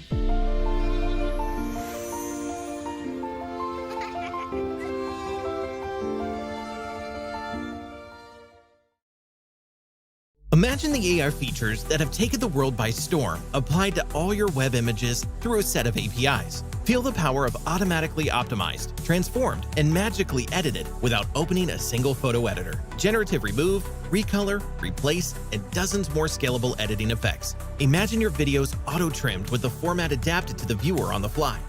Imagine the AR features that have taken the world by storm applied to all your web images through a set of APIs. Feel the power of automatically optimized, transformed, and magically edited without opening a single photo editor. Generative remove, recolor, replace, and dozens more scalable editing effects. Imagine your videos auto-trimmed with the format adapted to the viewer on the fly,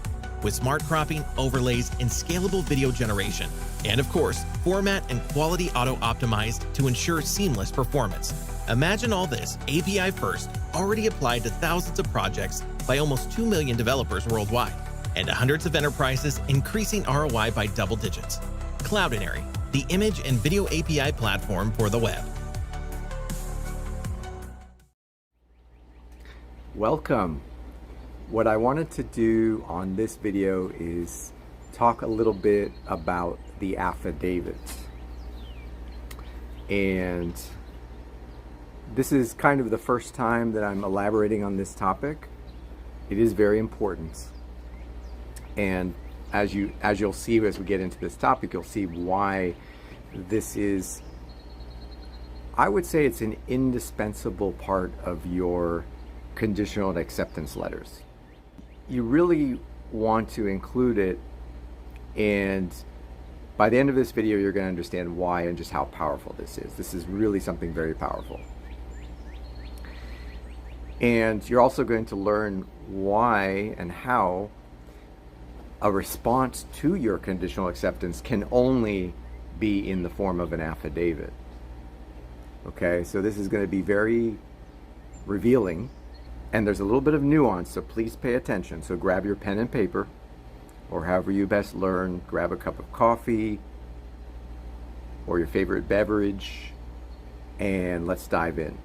with smart cropping, overlays, and scalable video generation. And of course, format and quality auto-optimized to ensure seamless performance. Imagine all this API first, already applied to thousands of projects by almost 2 million developers worldwide, and hundreds of enterprises increasing ROI by double digits. Cloudinary, the image and video API platform for the web. Welcome. What I wanted to do on this video is talk a little bit about the affidavit. And this is kind of the first time that I'm elaborating on this topic. It is very important. And as you'll see as we get into this topic, you'll see why this is, I would say it's an indispensable part of your conditional and acceptance letters. You really want to include it, and by the end of this video, you're going to understand why and just how powerful this is. This is really something very powerful. And you're also going to learn why and how a response to your conditional acceptance can only be in the form of an affidavit. Okay, so this is going to be very revealing, and there's a little bit of nuance, so please pay attention. So grab your pen and paper, or however you best learn, grab a cup of coffee or your favorite beverage, and let's dive in.